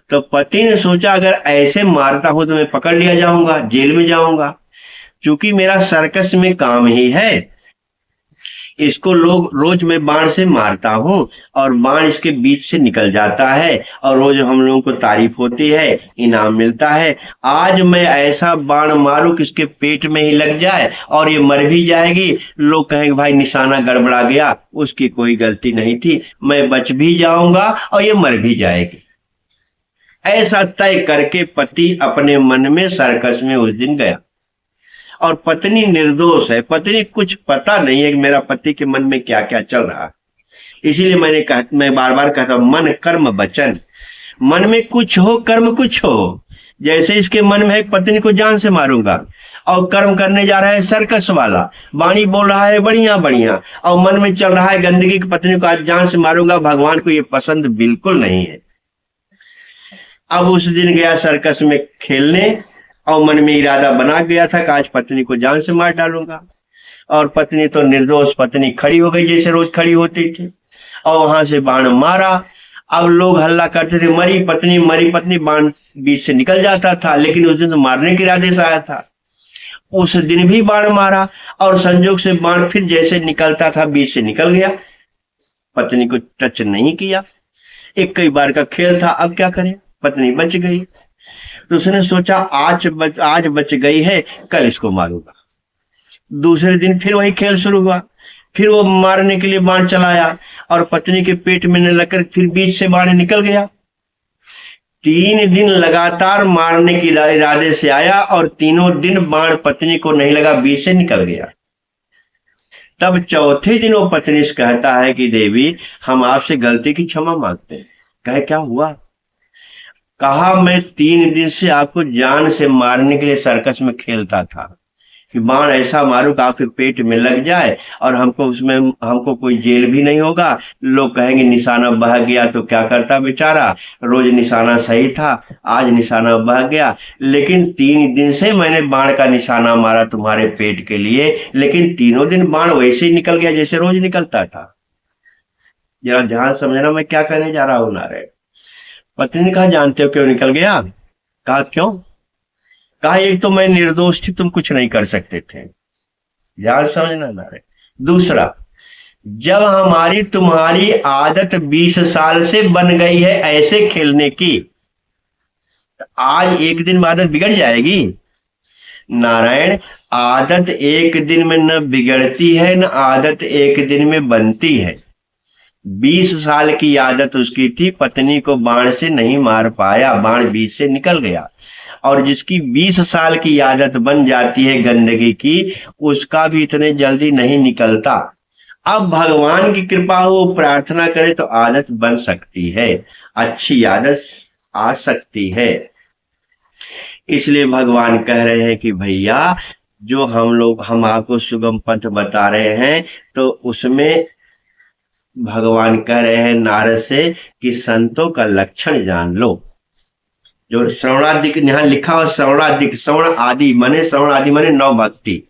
तो पति ने सोचा अगर ऐसे मारता हूं तो मैं पकड़ लिया जाऊंगा, जेल में जाऊंगा, क्योंकि मेरा सर्कस में काम ही है, इसको लोग रोज मैं बाण से मारता हूं और बाण इसके बीच से निकल जाता है, और रोज हम लोगों को तारीफ होती है, इनाम मिलता है। आज मैं ऐसा बाण मारूं कि इसके पेट में ही लग जाए और ये मर भी जाएगी, लोग कहेंगे भाई निशाना गड़बड़ा गया, उसकी कोई गलती नहीं थी, मैं बच भी जाऊंगा और ये मर भी जाएगी। ऐसा तय करके पति अपने मन में सर्कस में उस दिन गया, और पत्नी निर्दोष है, पत्नी कुछ पता नहीं है कि मेरा पति के मन में क्या क्या चल रहा है। इसीलिए मैं बार बार कहता हूं, मन कर्म वचन, मन में कुछ हो कर्म कुछ हो। जैसे इसके मन में है पत्नी को जान से मारूंगा, और कर्म करने जा रहा है सर्कस वाला, वाणी बोल रहा है बढ़िया बढ़िया, और मन में चल रहा है गंदगी की पत्नी को आज जान से मारूंगा। भगवान को ये पसंद बिल्कुल नहीं है। अब उस दिन गया सर्कस में खेलने, और मन में इरादा बना गया था कि आज पत्नी को जान से मार डालूंगा, और पत्नी तो निर्दोष पत्नी खड़ी हो गई जैसे रोज खड़ी होती थी, और वहां से बाण मारा। अब लोग हल्ला करते थे मरी पत्नी, बाण बीच से निकल जाता था, लेकिन उस दिन तो मारने के इरादे से आया था। उस दिन भी बाण मारा, और संजोग से बाण फिर जैसे निकलता था बीच से निकल गया, पत्नी को टच नहीं किया। एक कई बार का खेल था, अब क्या करें, पत्नी बच गई। तो उसने सोचा आज बच गई है, कल इसको मारूंगा। दूसरे दिन फिर वही खेल शुरू हुआ, फिर वो मारने के लिए बाण चलाया, और पत्नी के पेट में न लगकर फिर बीच से बाण निकल गया। 3 दिन लगातार मारने के इरादे से आया, और तीनों दिन बाण पत्नी को नहीं लगा, बीच से निकल गया। तब चौथे दिन वो पत्नी से कहता है कि देवी हम आपसे गलती की क्षमा मांगते हैं। कहे क्या हुआ? कहा मैं 3 दिन से आपको जान से मारने के लिए सर्कस में खेलता था कि बाण ऐसा मारूं कि आपके पेट में लग जाए, और हमको कोई जेल भी नहीं होगा, लोग कहेंगे निशाना बह गया तो क्या करता बेचारा, रोज निशाना सही था, आज निशाना बह गया। लेकिन 3 दिन से मैंने बाण का निशाना मारा तुम्हारे पेट के लिए, लेकिन तीनों दिन बाण वैसे ही निकल गया जैसे रोज निकलता था। जरा ध्यान समझना मैं क्या कहने जा रहा हूं नारायण। पत्नी ने कहा जानते हो क्यों निकल गया? कहा क्यों? कहा एक तो मैं निर्दोष थी, तुम कुछ नहीं कर सकते थे। ध्यान समझना नारायण। दूसरा, जब हमारी तुम्हारी आदत 20 साल से बन गई है ऐसे खेलने की, आज एक दिन आदत बिगड़ जाएगी? नारायण, आदत एक दिन में न बिगड़ती है, न आदत एक दिन में बनती है। 20 साल की आदत उसकी थी, पत्नी को बाण से नहीं मार पाया, बाण बीच से निकल गया। और जिसकी 20 साल की आदत बन जाती है गंदगी की, उसका भी इतने जल्दी नहीं निकलता। अब भगवान की कृपा हो, प्रार्थना करे तो आदत बन सकती है, अच्छी आदत आ सकती है। इसलिए भगवान कह रहे हैं कि भैया जो हम आपको सुगम पथ बता रहे हैं, तो उसमें भगवान कह रहे हैं नारद से कि संतों का लक्षण जान लो। जो श्रवणादिक यहाँ लिखा हो, श्रवणादिक, श्रवण आदि माने नौ भक्ति,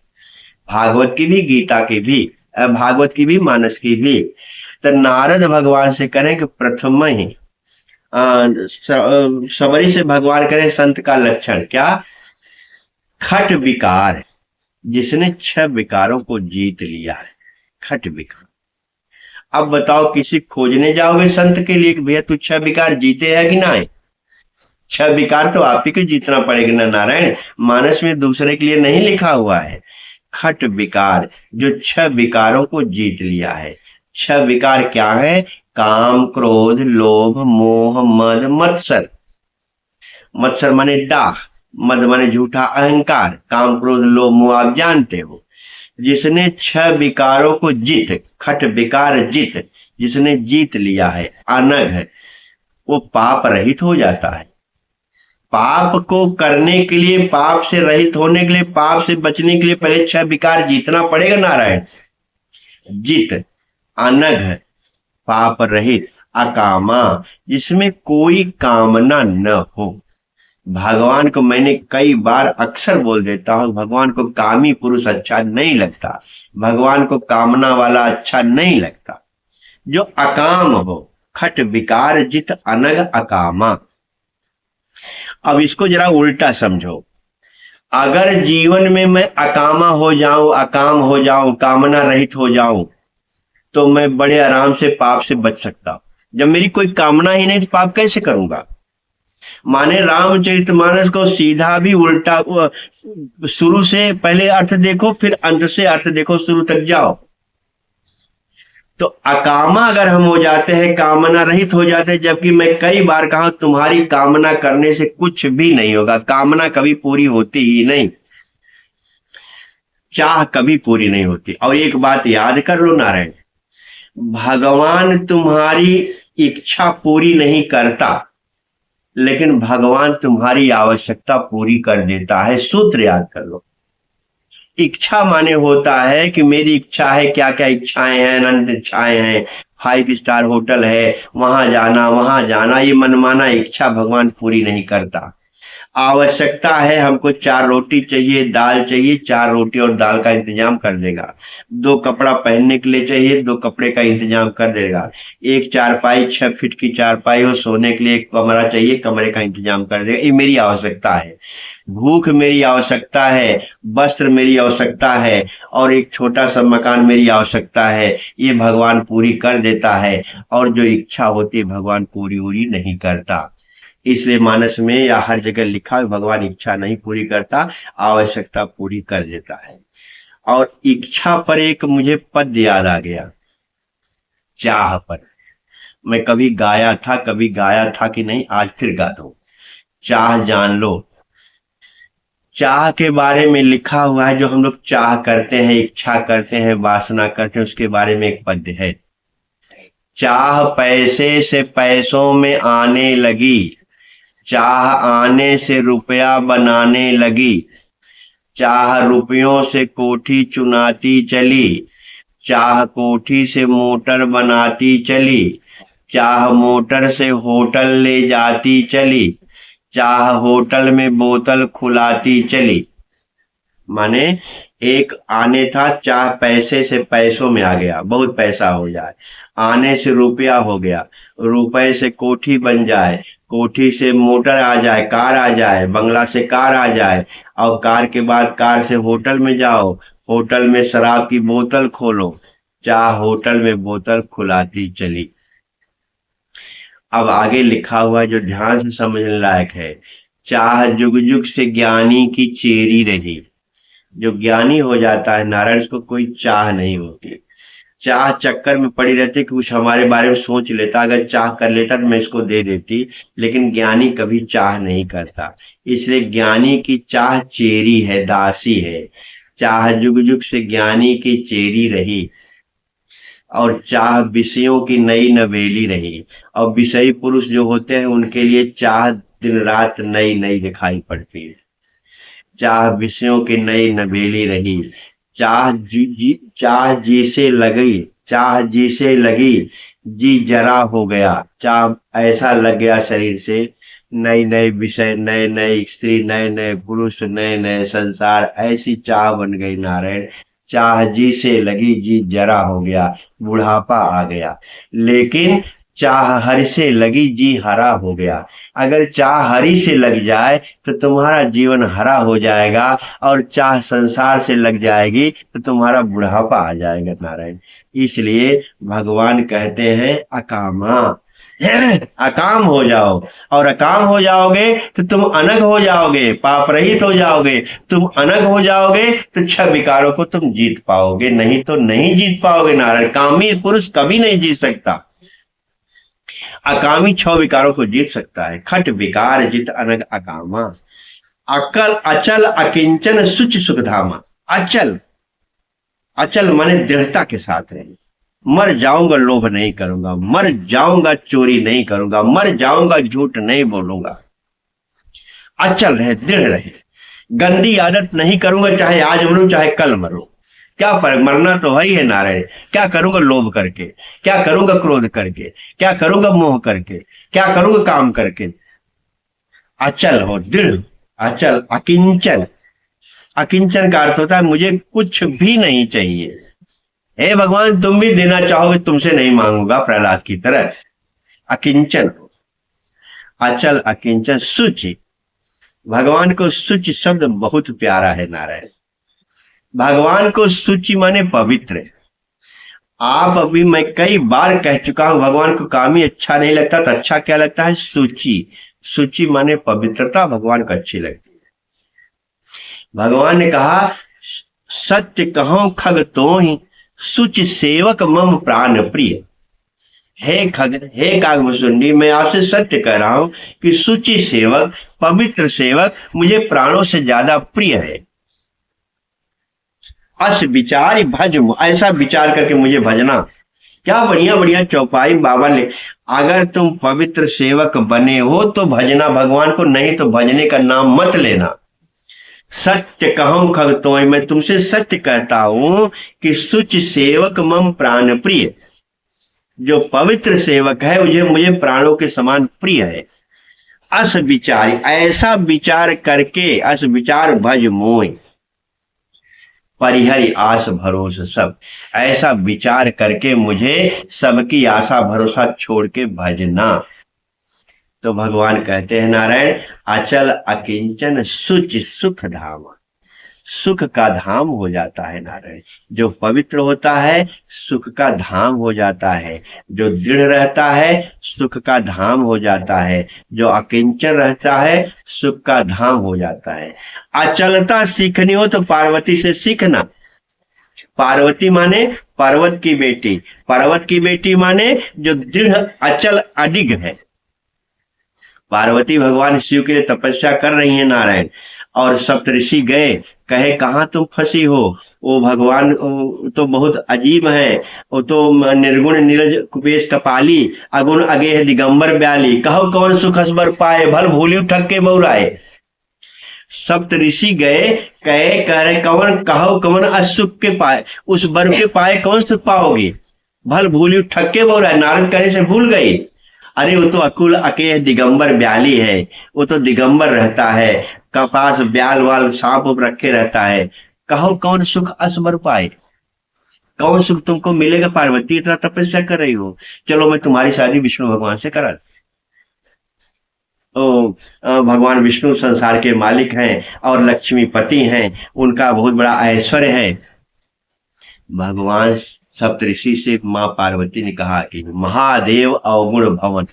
भागवत की भी, गीता की भी, भागवत की भी, मानस की भी। तो नारद भगवान से करें कि प्रथम ही सबरी से भगवान करें संत का लक्षण क्या? खट विकार, जिसने 6 विकारों को जीत लिया है, खट विकार। अब बताओ, किसी खोजने जाओगे संत के लिए कि भैया तू 6 विकार जीते है कि ना? 6 विकार तो आप ही को जीतना पड़ेगा ना नारायण, मानस में दूसरे के लिए नहीं लिखा हुआ है। खट विकार, जो 6 विकारों को जीत लिया है। 6 विकार क्या है? काम, क्रोध, लोभ, मोह, मद, मत्सर। मत्सर माने डाह, मद माने झूठा अहंकार, काम, क्रोध, लोभ, मोह आप जानते हो। जिसने 6 विकारों को जीत, खट विकार जीत, जिसने जीत लिया है, अनग है, वो पाप रहित हो जाता है। पाप को करने के लिए, पाप से रहित होने के लिए, पाप से बचने के लिए पहले 6 विकार जीतना पड़ेगा नारायण। जित, अनग, पाप रहित, अकामा, जिसमें कोई कामना न हो। भगवान को मैंने कई बार अक्सर बोल देता हूं, भगवान को कामी पुरुष अच्छा नहीं लगता, भगवान को कामना वाला अच्छा नहीं लगता। जो अकाम हो, खट विकार जित अनग अकामा। अब इसको जरा उल्टा समझो। अगर जीवन में मैं अकामा हो जाऊं, अकाम हो जाऊं, कामना रहित हो जाऊं, तो मैं बड़े आराम से पाप से बच सकता हूं। जब मेरी कोई कामना ही नहीं तो पाप कैसे करूंगा? माने रामचरितमानस को सीधा भी उल्टा, शुरू से पहले अर्थ देखो, फिर अंत से अर्थ देखो, शुरू तक जाओ। तो अकामा अगर हम हो जाते हैं, कामना रहित हो जाते हैं, जबकि मैं कई बार कहा तुम्हारी कामना करने से कुछ भी नहीं होगा, कामना कभी पूरी होती ही नहीं, चाह कभी पूरी नहीं होती। और एक बात याद कर लो नारायण, भगवान तुम्हारी इच्छा पूरी नहीं करता, लेकिन भगवान तुम्हारी आवश्यकता पूरी कर देता है। सूत्र याद कर लो। इच्छा माने होता है कि मेरी इच्छा है, क्या क्या इच्छाएं हैं, अनंत इच्छाएं हैं, 5 स्टार होटल है, वहां जाना वहां जाना, ये मनमाना इच्छा भगवान पूरी नहीं करता। आवश्यकता है हमको 4 रोटी चाहिए, दाल चाहिए, 4 रोटी और दाल का इंतजाम कर देगा। 2 कपड़ा पहनने के लिए चाहिए, 2 कपड़े का इंतजाम कर देगा। एक चारपाई, 6 फीट की चारपाई हो, सोने के लिए एक कमरा चाहिए, कमरे का इंतजाम कर देगा। ये मेरी आवश्यकता है। भूख मेरी आवश्यकता है, वस्त्र मेरी आवश्यकता है, और एक छोटा सा मकान मेरी आवश्यकता है। ये भगवान पूरी कर देता है। और जो इच्छा होती है भगवान पूरी नहीं करता। इसलिए मानस में या हर जगह लिखा है भगवान इच्छा नहीं पूरी करता, आवश्यकता पूरी कर देता है। और इच्छा पर एक मुझे पद याद आ गया, चाह पर। मैं कभी गाया था कि नहीं, आज फिर गा दूं। चाह जान लो। चाह के बारे में लिखा हुआ है, जो हम लोग चाह करते हैं, इच्छा करते हैं, वासना करते हैं, उसके बारे में एक पद्य है। चाह पैसे से पैसों में आने लगी, चाह आने से रुपया बनाने लगी, चाह रुपयों से कोठी चुनाती चली, चाह कोठी से मोटर बनाती चली, चाह मोटर से होटल ले जाती चली, चाह होटल में बोतल खुलाती चली। माने एक आने था, चाह पैसे से पैसों में आ गया, बहुत पैसा हो जाए, आने से रुपया हो गया, रुपए से कोठी बन जाए, कोठी से मोटर आ जाए, कार आ जाए, बंगला से कार आ जाए, और कार के बाद कार से होटल में जाओ, होटल में शराब की बोतल खोलो, चाह होटल में बोतल खुलाती चली। अब आगे लिखा हुआ जो ध्यान से समझने लायक है, चाह जुग जुग से ज्ञानी की चेरी रही। जो ज्ञानी हो जाता है नारायण, उसको कोई चाह नहीं होती। चाह चक्कर में पड़ी रहती, कुछ हमारे बारे में सोच लेता, अगर चाह कर लेता तो मैं इसको दे देती, लेकिन ज्ञानी कभी चाह नहीं करता। इसलिए ज्ञानी की चाह चेरी है, दासी है। चाह जुग जुग से ज्ञानी की चेरी रही, और चाह विषयों की नई नवेली रही। और विषयी पुरुष जो होते हैं उनके लिए चाह दिन रात नई नई दिखाई पड़ती है। चाह विषयों की नई नवेली रही, चाह जी से लगी, चाह जी से लगी, जी जरा हो गया, चाह ऐसा लग गया शरीर से, नए नए विषय, नए नए स्त्री, नए नए पुरुष, नए नए संसार, ऐसी चाह बन गई नारायण। चाह जी से लगी, जी जरा हो गया, बुढ़ापा आ गया। लेकिन चाह हरि से लगी, जी हरा हो गया। अगर चाह हरि से लग जाए तो तुम्हारा जीवन हरा हो जाएगा, और चाह संसार से लग जाएगी तो तुम्हारा बुढ़ापा आ जाएगा नारायण। इसलिए भगवान कहते हैं अकामा, अकाम हो जाओ, और अकाम हो जाओगे तो तुम अनग हो जाओगे, पाप रहित हो जाओगे। तुम अनग हो जाओगे तो छह विकारों को तुम जीत पाओगे, नहीं तो नहीं जीत पाओगे नारायण। कामी पुरुष कभी नहीं जीत सकता, अकामी छह विकारों को जीत सकता है। खट विकार जित अनग अकामा, अकल अचल अकिंचन सुच सुखधामा। अचल, अचल माने दृढ़ता के साथ है। मर जाऊंगा लोभ नहीं करूंगा, मर जाऊंगा चोरी नहीं करूंगा, मर जाऊंगा झूठ नहीं बोलूंगा। अचल रहे, दृढ़ रहे, गंदी आदत नहीं करूंगा, चाहे आज मरूं चाहे कल मरूं। क्या फर्क, मरना तो है ही है नारायण। क्या करूंगा लोभ करके, क्या करूंगा क्रोध करके, क्या करूंगा मोह करके, क्या करूंगा काम करके। अचल हो, दृढ़, अचल अकिंचन। अकिंचन का अर्थ होता है मुझे कुछ भी नहीं चाहिए। हे भगवान तुम भी देना चाहोगे तुमसे नहीं मांगूंगा, प्रहलाद की तरह। अकिंचन, अचल अकिंचन सुचि। भगवान को सुचि शब्द बहुत प्यारा है नारायण। भगवान को सुचि माने पवित्र। आप अभी, मैं कई बार कह चुका हूं, भगवान को काम ही अच्छा नहीं लगता तो अच्छा क्या लगता है, सूची। सूची माने पवित्रता भगवान को अच्छी लगती है। भगवान ने कहा सत्य कहो खग तो ही, सुचि सेवक मम प्राण प्रिय। हे खग, हे कागभूषुंडी, मैं आपसे सत्य कह रहा हूं कि सुचि सेवक, पवित्र सेवक मुझे प्राणों से ज्यादा प्रिय है। अस विचारी भज, ऐसा विचार करके मुझे भजना। क्या बढ़िया बढ़िया चौपाई बाबा ने। अगर तुम पवित्र सेवक बने हो तो भजना भगवान को, नहीं तो भजने का नाम मत लेना। सत्य कहूं खग तो, मैं तुमसे सत्य कहता हूं कि सुच सेवक मम प्राण प्रिय, जो पवित्र सेवक है मुझे प्राणों के समान प्रिय है। अस विचारी, ऐसा विचार करके, अस विचार भज मोय, परिहरि आस भरोसा सब। ऐसा विचार करके मुझे सबकी आशा भरोसा छोड़ के भजना। तो भगवान कहते हैं नारायण, अचल अकिंचन सुच सुख धाम। सुख का धाम हो जाता है नारायण। जो पवित्र होता है सुख का धाम हो जाता है, जो दृढ़ रहता है सुख का धाम हो जाता है, जो अकिंचन रहता है सुख का धाम हो जाता है। अचलता सीखनी हो तो पार्वती से सीखना। पार्वती माने पर्वत की बेटी, पर्वत की बेटी माने जो दृढ़ अचल अडिग है। पार्वती भगवान शिव के लिए तपस्या कर रही है नारायण, और सप्तऋषि गए, कहे कहाँ तुम फंसी हो। वो भगवान तो बहुत अजीब है, वो तो निर्गुण नीरज कुपेश कपाली, अगुण अगे है दिगंबर ब्याली, कहो कौन सुख असबर पाए, भल भूलियो ठक्के बौराए। सप्तऋषि गए, कह रहे कौन, कहो कौन असुख के पाए, उस बर के पाए कौन सुख पाओगे, भल भूलियो ठक्के बौराए। नारद कहने से भूल गई। अरे वो तो अकुल अके दिगंबर ब्याली है, वो तो दिगंबर रहता है, कपास ब्याल वाल सांप रखे रहता है। कहो कौन सुख असबर पाए, कौन सुख तुमको मिलेगा, पार्वती इतना तपस्या कर रही हो, चलो मैं तुम्हारी शादी विष्णु भगवान से करा। तो भगवान विष्णु संसार के मालिक हैं और लक्ष्मीपति हैं, उनका बहुत बड़ा ऐश्वर्य है। भगवान सप्तऋषि से मां पार्वती ने कहा कि महादेव अवगुण भवन,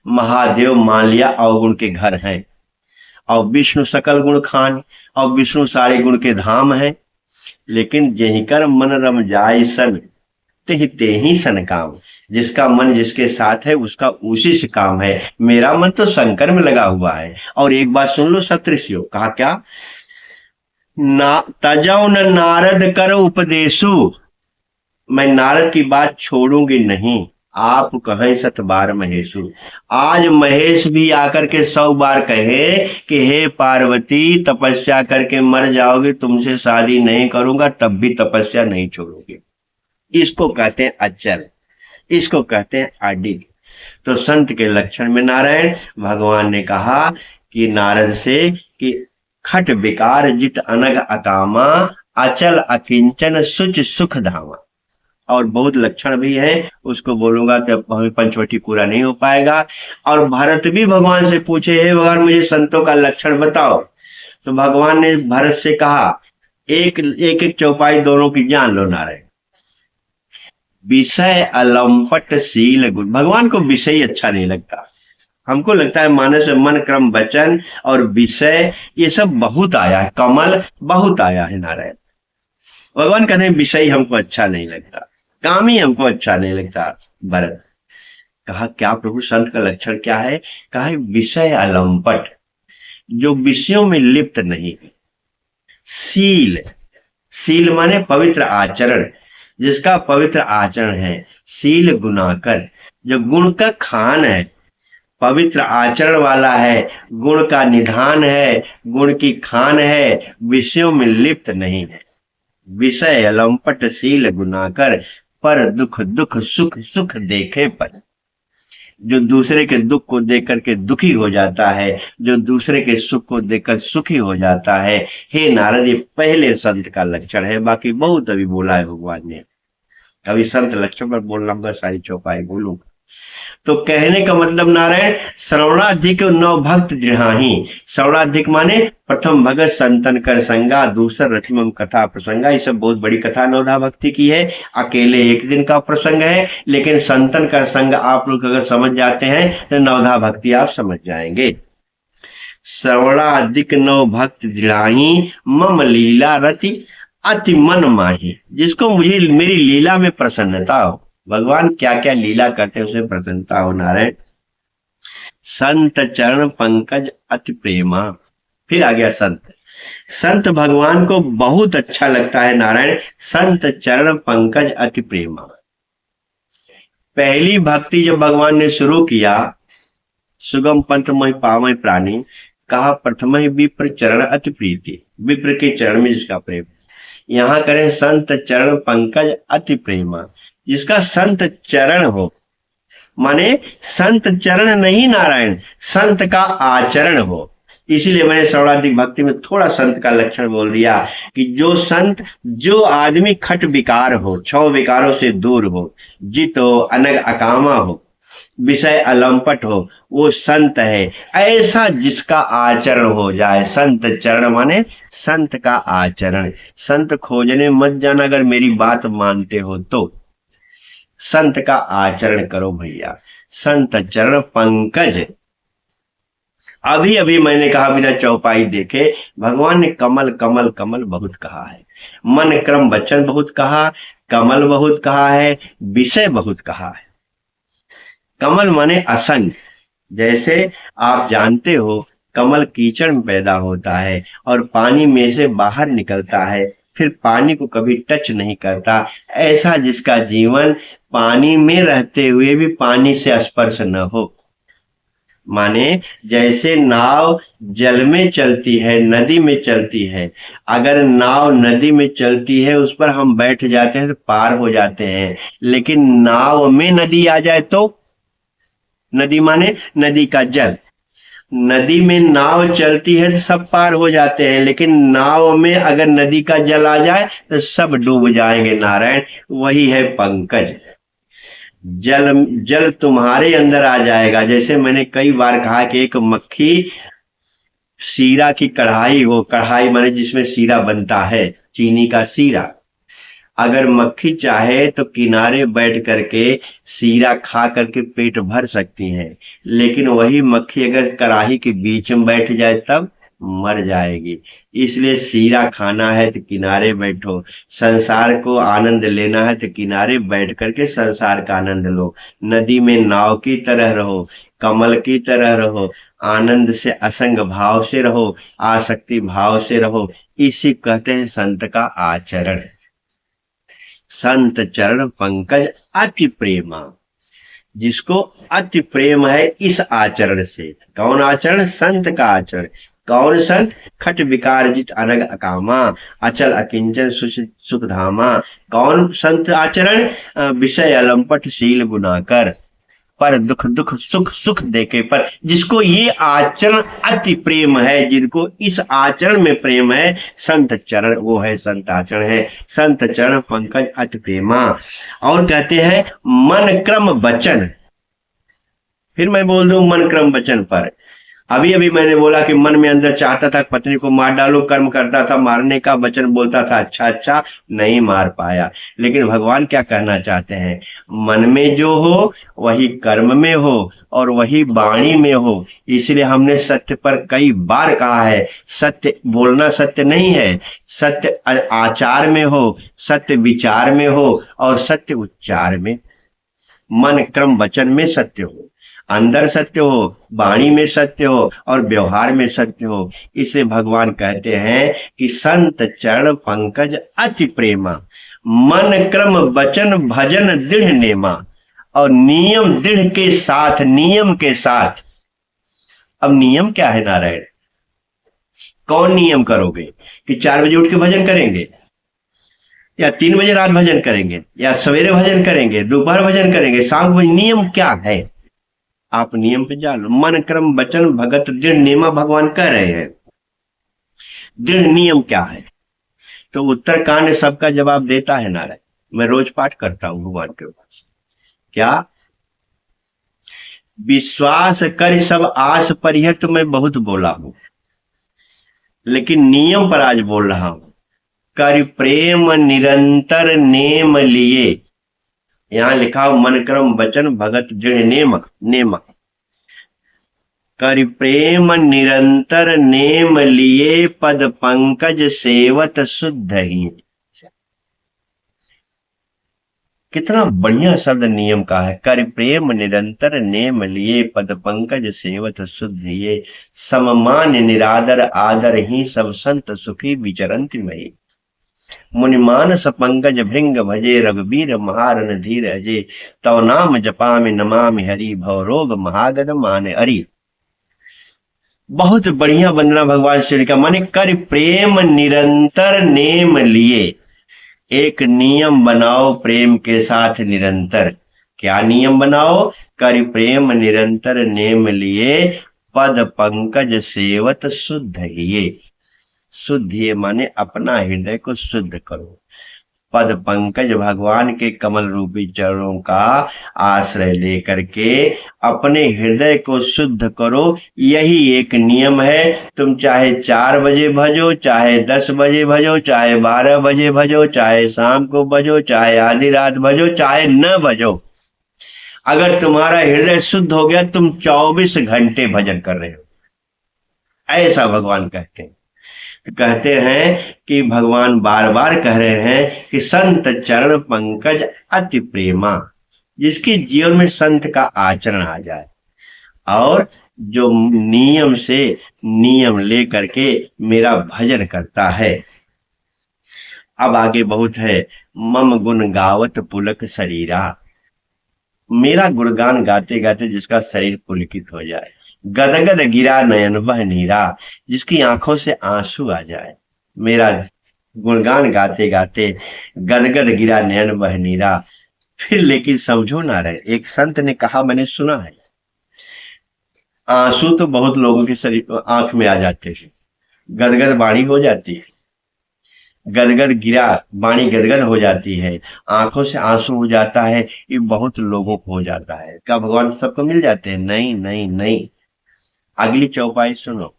महादेव मान लिया अवगुण के घर हैं, और विष्णु सकल गुण खान, और विष्णु सारे गुण के धाम है। लेकिन जही कर मन रम जाय सन, ते ही सन काम। जिसका मन जिसके साथ है उसका उसी से काम है। मेरा मन तो शंकर में लगा हुआ है। और एक बात सुन लो सप्तऋषियों, कहा क्या, ना तजौ न नारद कर उपदेशु, मैं नारद की बात छोड़ूंगी नहीं। आप कहें 100 बार महेशु। आज महेश भी आकर के 100 बार कहे कि हे पार्वती, तपस्या करके मर जाओगे, तुमसे शादी नहीं करूंगा, तब भी तपस्या नहीं छोड़ोगे। इसको कहते हैं अचल, इसको कहते हैं अडिग। तो संत के लक्षण में नारायण भगवान ने कहा कि नारद से कि खट विकार जित अनग अकामा, अचल अकिंचन सुच सुख धामा। और बहुत लक्षण भी है, उसको बोलूंगा तो हमें पंचवटी पूरा नहीं हो पाएगा। और भरत भी भगवान से पूछे, हे भगवान मुझे संतों का लक्षण बताओ। तो भगवान ने भरत से कहा, एक एक चौपाई दोनों की जान लो नारायण। विषय अलंपट शील गुण। भगवान को विषय अच्छा नहीं लगता, हमको लगता है मानस मन क्रम वचन और विषय ये सब बहुत आया है, कमल बहुत आया है नारायण। भगवान कहते हैं विषय हमको अच्छा नहीं लगता, काम ही हमको अच्छा नहीं लगता। भरत कहा क्या प्रभु संत का लक्षण क्या है? कहा विषय अलंपट, जो विषयों में लिप्त नहीं। शील, शील माने पवित्र आचरण, जिसका पवित्र आचरण है। शील गुणाकर, जो गुण का खान है, पवित्र आचरण वाला है, गुण का निधान है, गुण की खान है, विषयों में लिप्त नहीं है। विषय अलंपट शील गुणाकर, पर दुख दुख सुख सुख देखे पर। जो दूसरे के दुख को देख करके दुखी हो जाता है, जो दूसरे के सुख को देखकर सुखी हो जाता है। हे नारद, ये पहले संत का लक्षण है, बाकी बहुत अभी बोला है भगवान ने। अभी संत लक्षण पर बोल रहा हूँ, सारी चौपाई बोलूंगा। तो कहने का मतलब नारायण, श्रवणाधिक नौ भक्त दृढ़ाही। श्रवणाधिक माने प्रथम भगत संतन कर संगा, दूसरा रतिमम कथा प्रसंगा। ये सब बहुत बड़ी कथा नवधा भक्ति की है, अकेले एक दिन का प्रसंग है, लेकिन संतन कर संग आप लोग अगर समझ जाते हैं तो नवधा भक्ति आप समझ जाएंगे। श्रवणाधिक नौ भक्त दृढ़ाही, मम लीला रति अति मन माही। जिसको मुझे मेरी लीला में प्रसन्नता हो, भगवान क्या क्या लीला करते हैं उसे प्रसन्नता हो नारायण। संत चरण पंकज अति प्रेमा। फिर आ गया संत, संत भगवान को बहुत अच्छा लगता है नारायण। संत चरण पंकज अति प्रेमा। पहली भक्ति जब भगवान ने शुरू किया, सुगम पंथ मोहि पावै प्राणी, कहा प्रथम ही विप्र चरण अति प्रीति। विप्र के चरण में जिसका प्रेम। यहाँ करें संत चरण पंकज अति प्रेमा, जिसका संत चरण हो, माने संत चरण नहीं नारायण, संत का आचरण हो। इसीलिए मैंने श्रवणाधिक भक्ति में थोड़ा संत का लक्षण बोल दिया कि जो संत, जो आदमी खट विकार हो, 6 विकारों से दूर हो, जित हो, अनग अकामा हो, विषय अलंपट हो, वो संत है। ऐसा जिसका आचरण हो जाए। संत चरण माने संत का आचरण। संत खोजने मत जाना, अगर मेरी बात मानते हो तो संत का आचरण करो भैया। संत चरण पंकज, अभी अभी मैंने कहा बिना चौपाई देखे, भगवान ने कमल कमल कमल बहुत कहा है, मन क्रम वचन बहुत कहा, कमल बहुत कहा है, विषय बहुत कहा है। कमल माने असंग। जैसे आप जानते हो कमल कीचड़ में पैदा होता है और पानी में से बाहर निकलता है, फिर पानी को कभी टच नहीं करता। ऐसा जिसका जीवन पानी में रहते हुए भी पानी से स्पर्श न हो। माने जैसे नाव जल में चलती है, नदी में चलती है, अगर नाव नदी में चलती है उस पर हम बैठ जाते हैं तो पार हो जाते हैं, लेकिन नाव में नदी आ जाए तो, नदी माने नदी का जल, नदी में नाव चलती है तो सब पार हो जाते हैं, लेकिन नाव में अगर नदी का जल आ जाए तो सब डूब जाएंगे नारायण। वही है पंकज। जल जल तुम्हारे अंदर आ जाएगा। जैसे मैंने कई बार कहा कि एक मक्खी शीरा की कढ़ाई हो, कढ़ाई माने जिसमें शीरा बनता है, चीनी का शीरा, अगर मक्खी चाहे तो किनारे बैठ करके शीरा खा करके पेट भर सकती है, लेकिन वही मक्खी अगर कढ़ाई के बीच में बैठ जाए तब मर जाएगी। इसलिए शीरा खाना है तो किनारे बैठो, संसार को आनंद लेना है तो किनारे बैठ करके संसार का आनंद लो। नदी में नाव की तरह रहो, कमल की तरह रहो, आनंद से असंग भाव से रहो, आसक्ति भाव से रहो। इसी कहते हैं संत का आचरण। संत चरण पंकज अति प्रेमा। जिसको अति प्रेम है इस आचरण से। कौन आचरण? संत का आचरण। कौन संत? खट विकारजित अनग अकामा, अचल अकिंचन सुख धामा। कौन संत आचरण? विषय अलंपट शील गुनाकर, पर दुख दुख सुख सुख देखे पर। जिसको ये आचरण अति प्रेम है, जिनको इस आचरण में प्रेम है, संत चरण वो है, संत आचरण है। संत चरण पंकज अति प्रेमा। और कहते हैं मन क्रम वचन। फिर मैं बोल दूं मन क्रम वचन पर। अभी अभी मैंने बोला कि मन में अंदर चाहता था पत्नी को मार डालो, कर्म करता था मारने का, वचन बोलता था अच्छा अच्छा, नहीं मार पाया। लेकिन भगवान क्या कहना चाहते हैं? मन में जो हो वही कर्म में हो और वही वाणी में हो। इसलिए हमने सत्य पर कई बार कहा है, सत्य बोलना सत्य नहीं है, सत्य आचार में हो, सत्य विचार में हो और सत्य उच्चार में। मन क्रम वचन में सत्य हो, अंदर सत्य हो, वाणी में सत्य हो और व्यवहार में सत्य हो। इसे भगवान कहते हैं कि संत चरण पंकज अति प्रेमा, मन क्रम वचन भजन दृढ़ नेमा। और नियम दृढ़ के साथ, नियम के साथ। अब नियम क्या है नारायण? कौन नियम करोगे? कि 4 बजे उठ के भजन करेंगे, या 3 बजे रात भजन करेंगे, या सवेरे भजन करेंगे, दोपहर भजन करेंगे, शाम को? नियम क्या है? आप नियम पे जानो। मन क्रम वचन भगत दृढ़ नेमा, भगवान कह रहे हैं। दृढ़ नियम क्या है? तो उत्तरकांड सबका जवाब देता है नारायण। मैं रोज पाठ करता हूं भगवान के पास। क्या? विश्वास कर सब आस पर, यह तो मैं बहुत बोला हूं, लेकिन नियम पर आज बोल रहा हूं। कर प्रेम निरंतर नेम लिए। यहां लिखा हो मन क्रम वचन भगत दृढ़ नेम, नेमा। कर प्रेम निरंतर नेम लिए, पद पंकज सेवत शुद्ध ही। कितना बढ़िया शब्द नियम का है। कर प्रेम निरंतर नेम लिए, पद पंकज सेवत शुद्ध ये। सममान निरादर आदर ही, सब संत सुखी विचरंत मई। मुनिमानस पंकज भृंग भजे, रघुबीर महारन धीर अजय। तव नाम जपामि नमामि हरि, भव रोग महागद माने हरि। बहुत बढ़िया वंदना भगवान श्री का। माने कर प्रेम निरंतर नेम लिए। एक नियम बनाओ प्रेम के साथ निरंतर। क्या नियम बनाओ? कर प्रेम निरंतर नेम लिए, पद पंकज सेवत शुद्ध हिये। शुद्ध ये माने अपना हृदय को शुद्ध करो। पद पंकज भगवान के कमल रूपी चरणों का आश्रय लेकर के अपने हृदय को शुद्ध करो। यही एक नियम है। तुम चाहे 4 बजे भजो, चाहे 10 बजे भजो, चाहे 12 बजे भजो, चाहे शाम को भजो, चाहे आधी रात भजो, चाहे न भजो, अगर तुम्हारा हृदय शुद्ध हो गया, तुम 24 घंटे भजन कर रहे हो। ऐसा भगवान कहते हैं। कहते हैं कि भगवान बार बार कह रहे हैं कि संत चरण पंकज अति प्रेमा। जिसके जीवन में संत का आचरण आ जाए और जो नियम से नियम लेकर के मेरा भजन करता है। अब आगे बहुत है। मम गुण गावत पुलक शरीरा। मेरा गुणगान गाते गाते जिसका शरीर पुलकित हो जाए। गदगद गिरा नयन बह नीरा। जिसकी आंखों से आंसू आ जाए। मेरा गुणगान गाते गाते गदगद गिरा नयन बह नीरा। फिर लेकिन समझो ना रहे, एक संत ने कहा, मैंने सुना है, आंसू तो बहुत लोगों के शरीर आंख में आ जाते हैं, गदगद वाणी हो जाती है, गदगद गिरा वाणी गदगद हो जाती है, आंखों से आंसू हो जाता है, ये बहुत लोगों को हो जाता है। क्या भगवान सबको मिल जाते हैं? नहीं नहीं नहीं। अगली चौपाई सुनो।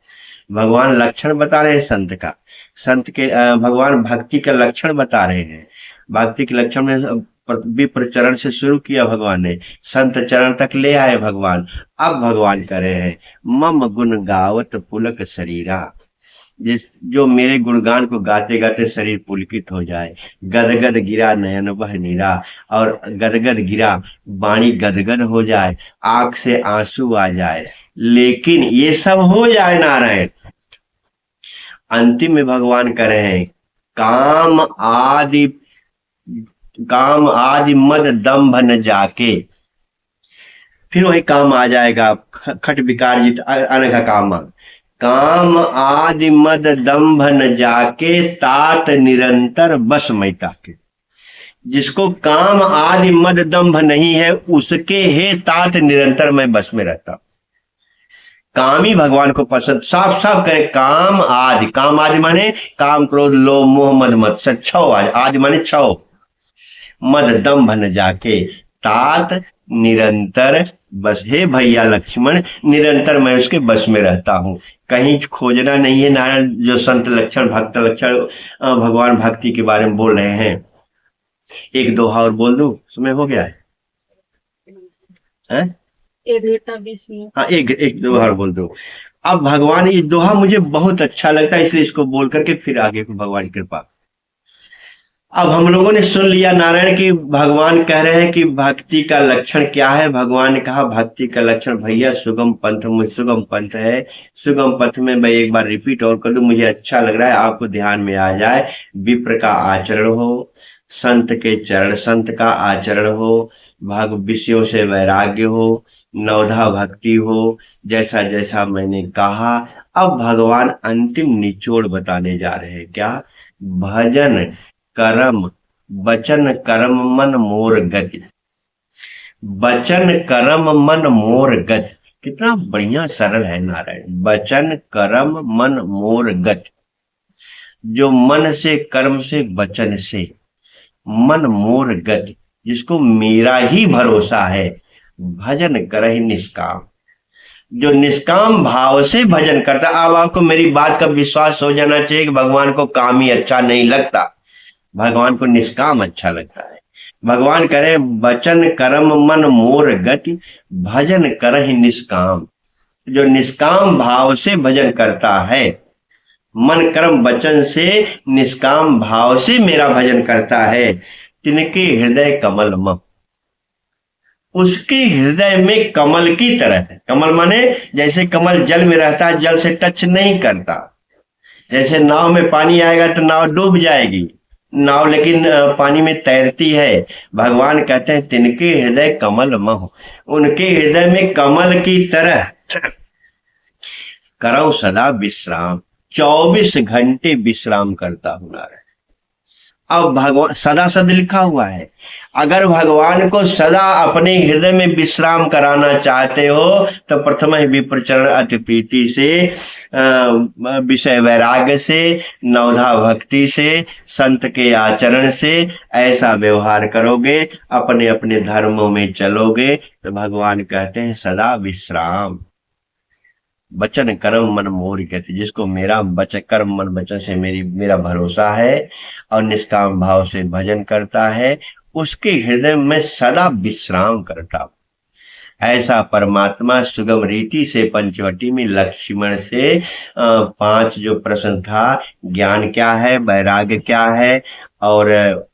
भगवान लक्षण बता रहे हैं संत का। संत के भगवान भक्ति का लक्षण बता रहे हैं। भक्ति के लक्षण में विप्र चरण से शुरू किया भगवान ने, संत चरण तक ले आए भगवान। अब भगवान कह रहे हैं मम गुण गावत पुलक शरीरा। जो मेरे गुणगान को गाते गाते शरीर पुलकित हो जाए। गदगद गिरा नयन बह नीरा। और गदगद गिरा वाणी गदगद हो जाए, आंख से आंसू आ जाए। लेकिन ये सब हो जाए नारायण, अंतिम में भगवान कह रहे हैं काम आदि मद दंभ न जाके। फिर वही काम आ जाएगा, खट विकार जित अनघ काम। काम आदि मद दंभ न जाके, तात निरंतर बस मैं ताके। जिसको काम आदि मद दंभ नहीं है, उसके हे तात निरंतर मैं बस में रहता हूं। काम ही भगवान को पसंद, साफ साफ करे काम आदि। काम आदि माने काम क्रोध लोभ मोह मद मत, छौ आदि माने छौ। मद दंभ न जाके, तात निरंतर बस। हे भैया लक्ष्मण, निरंतर मैं उसके बस में रहता हूं, कहीं खोजना नहीं है। नारायण जो संत लक्षण भक्त लक्षण भगवान भक्ति के बारे में बोल रहे हैं, एक दोहा और बोल दो, समय हो गया है? 1 घंटा 20 मिनट। हाँ, एक एक दोहा और बोल दो। अब भगवान, ये दोहा मुझे बहुत अच्छा लगता है, इसलिए इसको बोल करके फिर आगे को भगवान की कृपा। अब हम लोगों ने सुन लिया नारायण की भगवान कह रहे हैं कि भक्ति का लक्षण क्या है। भगवान ने कहा भक्ति का लक्षण भैया सुगम पंथ, मुझ सुगम पंथ है। सुगम पंथ में मैं एक बार रिपीट और कर दूं, मुझे अच्छा लग रहा है, आपको ध्यान में आ जाए। विप्र का आचरण हो, संत के चरण, संत का आचरण हो, भाग विषयों से वैराग्य हो, नवधा भक्ति हो, जैसा जैसा मैंने कहा। अब भगवान अंतिम निचोड़ बताने जा रहे हैं, क्या? भजन करम वचन कर्म मन मोर गति। वचन कर्म मन मोर गति, कितना बढ़िया सरल है नारायण। वचन कर्म मन मोर गति, जो मन से कर्म से वचन से मन मोर गति, जिसको मेरा ही भरोसा है, भजन करहि निष्काम। जो निष्काम भाव से भजन करता। अब आपको मेरी बात का विश्वास हो जाना चाहिए कि भगवान को काम ही अच्छा नहीं लगता, भगवान को निष्काम अच्छा लगता है। भगवान करे वचन कर्म मन मोर गति, भजन करहि निष्काम। जो निष्काम भाव से भजन करता है, मन कर्म वचन से निष्काम भाव से मेरा भजन करता है, तिनके हृदय कमल मम। उसके हृदय में कमल की तरह है। कमल माने जैसे कमल जल में रहता है, जल से टच नहीं करता। जैसे नाव में पानी आएगा तो नाव डूब जाएगी, नाव लेकिन पानी में तैरती है। भगवान कहते हैं तिनके हृदय कमल मह, उनके हृदय में कमल की तरह करो सदा विश्राम। 24 घंटे विश्राम करता हूं नारायण। अब भगवान सदा शब्द लिखा हुआ है, अगर भगवान को सदा अपने हृदय में विश्राम कराना चाहते हो तो प्रथम है विप्रचरण अति प्रीति से, विषय वैराग्य से, नवधा भक्ति से, संत के आचरण से ऐसा व्यवहार करोगे, अपने अपने धर्मों में चलोगे, तो भगवान कहते हैं सदा विश्राम। वचन कर्म मन मोर गति, जिसको मेरा वचन कर्म मन वचन से मेरा भरोसा है और निष्काम भाव से भजन करता है, उसके हृदय में सदा विश्राम करता हूं। ऐसा परमात्मा सुगम रीति से पंचवटी में लक्ष्मण से 5 जो प्रश्न था, ज्ञान क्या है, वैराग्य क्या है और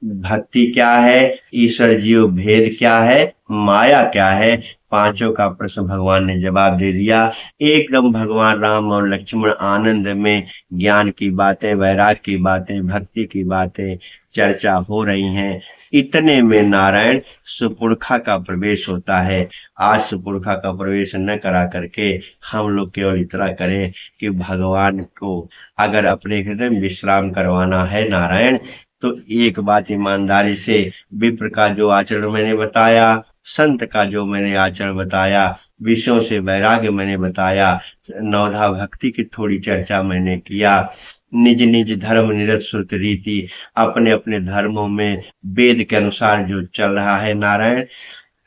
भक्ति क्या है, ईश्वर जीव भेद क्या है, माया क्या है, 5 का प्रश्न भगवान ने जवाब दे दिया। एकदम भगवान राम और लक्ष्मण आनंद में ज्ञान की बातें, वैराग की बातें, भक्ति की बातें चर्चा हो रही हैं। इतने में नारायण सुपुरखा का प्रवेश होता है। आज सुपुरखा का प्रवेश न करा करके हम लोग केवल इतना करें कि भगवान को अगर अपने हृदय में विश्राम करवाना है नारायण, तो एक बात ईमानदारी से, विप्र का जो आचरण मैंने बताया, संत का जो मैंने आचरण बताया, विषयों से वैराग्य मैंने बताया, नवधा भक्ति की थोड़ी चर्चा मैंने किया, निज निज धर्म निरत श्रुत रीति, अपने अपने धर्मों में वेद के अनुसार जो चल रहा है नारायण,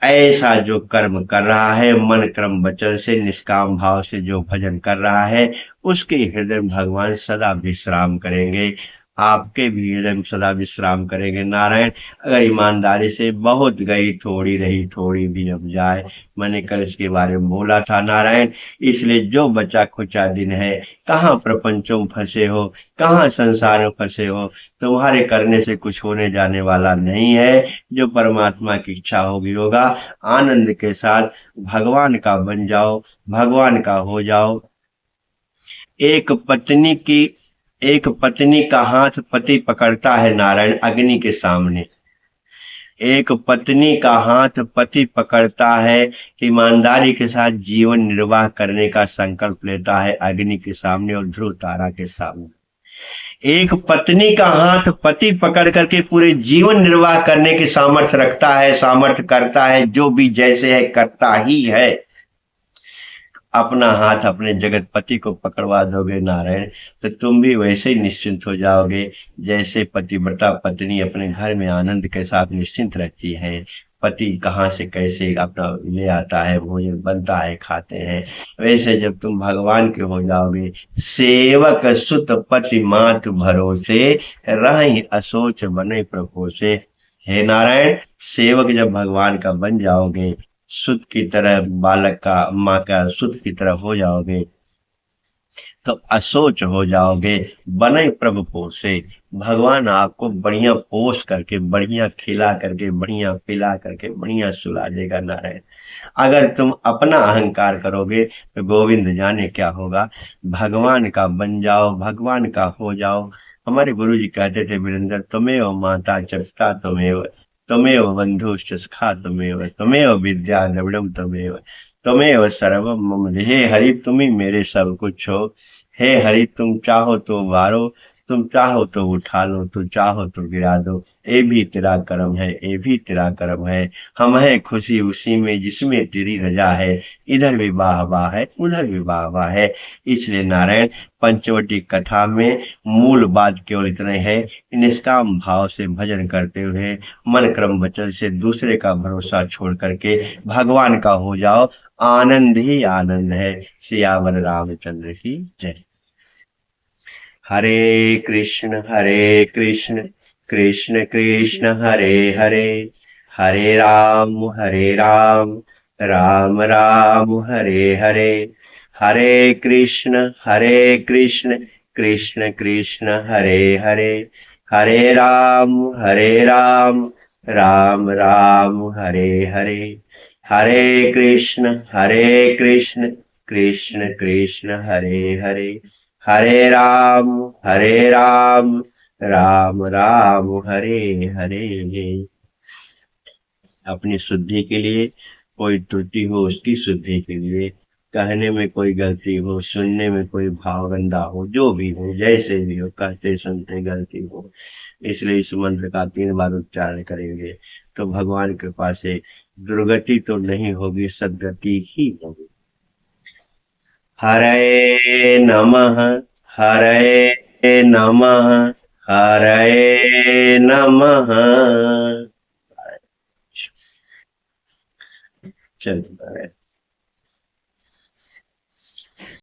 ऐसा जो कर्म कर रहा है, मन क्रम वचन से निष्काम भाव से जो भजन कर रहा है, उसके हृदय में भगवान सदा विश्राम करेंगे, आपके भी हृदय में सदा विश्राम करेंगे नारायण। अगर ईमानदारी से, बहुत गई थोड़ी रही थोड़ी भी अब जाए, मैंने कल इसके बारे में बोला था नारायण। इसलिए जो बचा खुचा दिन है, कहाँ प्रपंचों में फंसे हो, कहाँ संसार में फंसे हो, तुम्हारे करने से कुछ होने जाने वाला नहीं है। जो परमात्मा की इच्छा होगी होगा। आनंद के साथ भगवान का बन जाओ, भगवान का हो जाओ। एक पत्नी का हाथ पति पकड़ता है नारायण अग्नि के सामने। एक पत्नी का हाथ पति पकड़ता है, ईमानदारी के साथ जीवन निर्वाह करने का संकल्प लेता है अग्नि के सामने और ध्रुव तारा के सामने। एक पत्नी का हाथ पति पकड़ करके पूरे जीवन निर्वाह करने की सामर्थ्य रखता है, सामर्थ्य करता है, जो भी जैसे है करता ही है। अपना हाथ अपने जगत पति को पकड़वा दोगे नारायण, तो तुम भी वैसे ही निश्चिंत हो जाओगे जैसे पतिव्रता पत्नी अपने घर में आनंद के साथ निश्चिंत रहती है। पति कहाँ से कैसे अपना ले आता है, भोजन बनता है, खाते हैं। वैसे जब तुम भगवान के हो जाओगे, सेवक सुत पति मातु भरोसे, रहि असोच बने प्रभु से। हे नारायण, सेवक जब भगवान का बन जाओगे, सुत की तरह, बालक का माँ का सुत की तरह हो जाओगे, तो असोच हो जाओगे। बने प्रभु पोसे, भगवान आपको बढ़िया पोस करके, बढ़िया खिला करके, बढ़िया पिला करके, बढ़िया सुला देगा नारायण। अगर तुम अपना अहंकार करोगे तो गोविंद जाने क्या होगा। भगवान का बन जाओ, भगवान का हो जाओ। हमारे गुरु जी कहते थे, वीरेंद्र, तुम्हें माता च पिता त्वमेव, त्वमेव बंधुश्च सखा त्वमेव, त्वमेव विद्या द्रविड़म त्वमेव, त्वमेव सर्वम मम। हे हरि, तुम ही मेरे सब कुछ हो। हे हरि, तुम चाहो तो उबारो, तुम चाहो तो उठा लो, तुम चाहो तो गिरा दो। ये भी तेरा कर्म है, ये भी तेरा कर्म है। हम है खुशी उसी में जिसमें तेरी रजा है। इधर भी वाह वाह है, उधर भी वाह वाह है। इसलिए नारायण, पंचवटी कथा में मूल बात केवल इतने है, निष्काम भाव से भजन करते हुए, मन क्रम वचन से दूसरे का भरोसा छोड़ करके भगवान का हो जाओ। आनंद ही आनंद है। सियावर रामचंद्र की जय। हरे कृष्ण कृष्ण कृष्ण हरे हरे, हरे राम राम राम हरे हरे। हरे कृष्ण कृष्ण कृष्ण हरे हरे, हरे राम राम राम हरे हरे। हरे कृष्ण कृष्ण कृष्ण हरे हरे, हरे राम राम राम हरे हरे। अपनी शुद्धि के लिए, कोई त्रुटि हो उसकी शुद्धि के लिए, कहने में कोई गलती हो, सुनने में कोई भाव गंदा हो, जो भी हो, जैसे भी हो, कहते सुनते गलती हो, इसलिए इस मंत्र का 3 बार उच्चारण करेंगे तो भगवान कृपा से दुर्गति तो नहीं होगी, सद्गति ही होगी। हरे नमः, हरे नमः, हरे नमः। चलिए।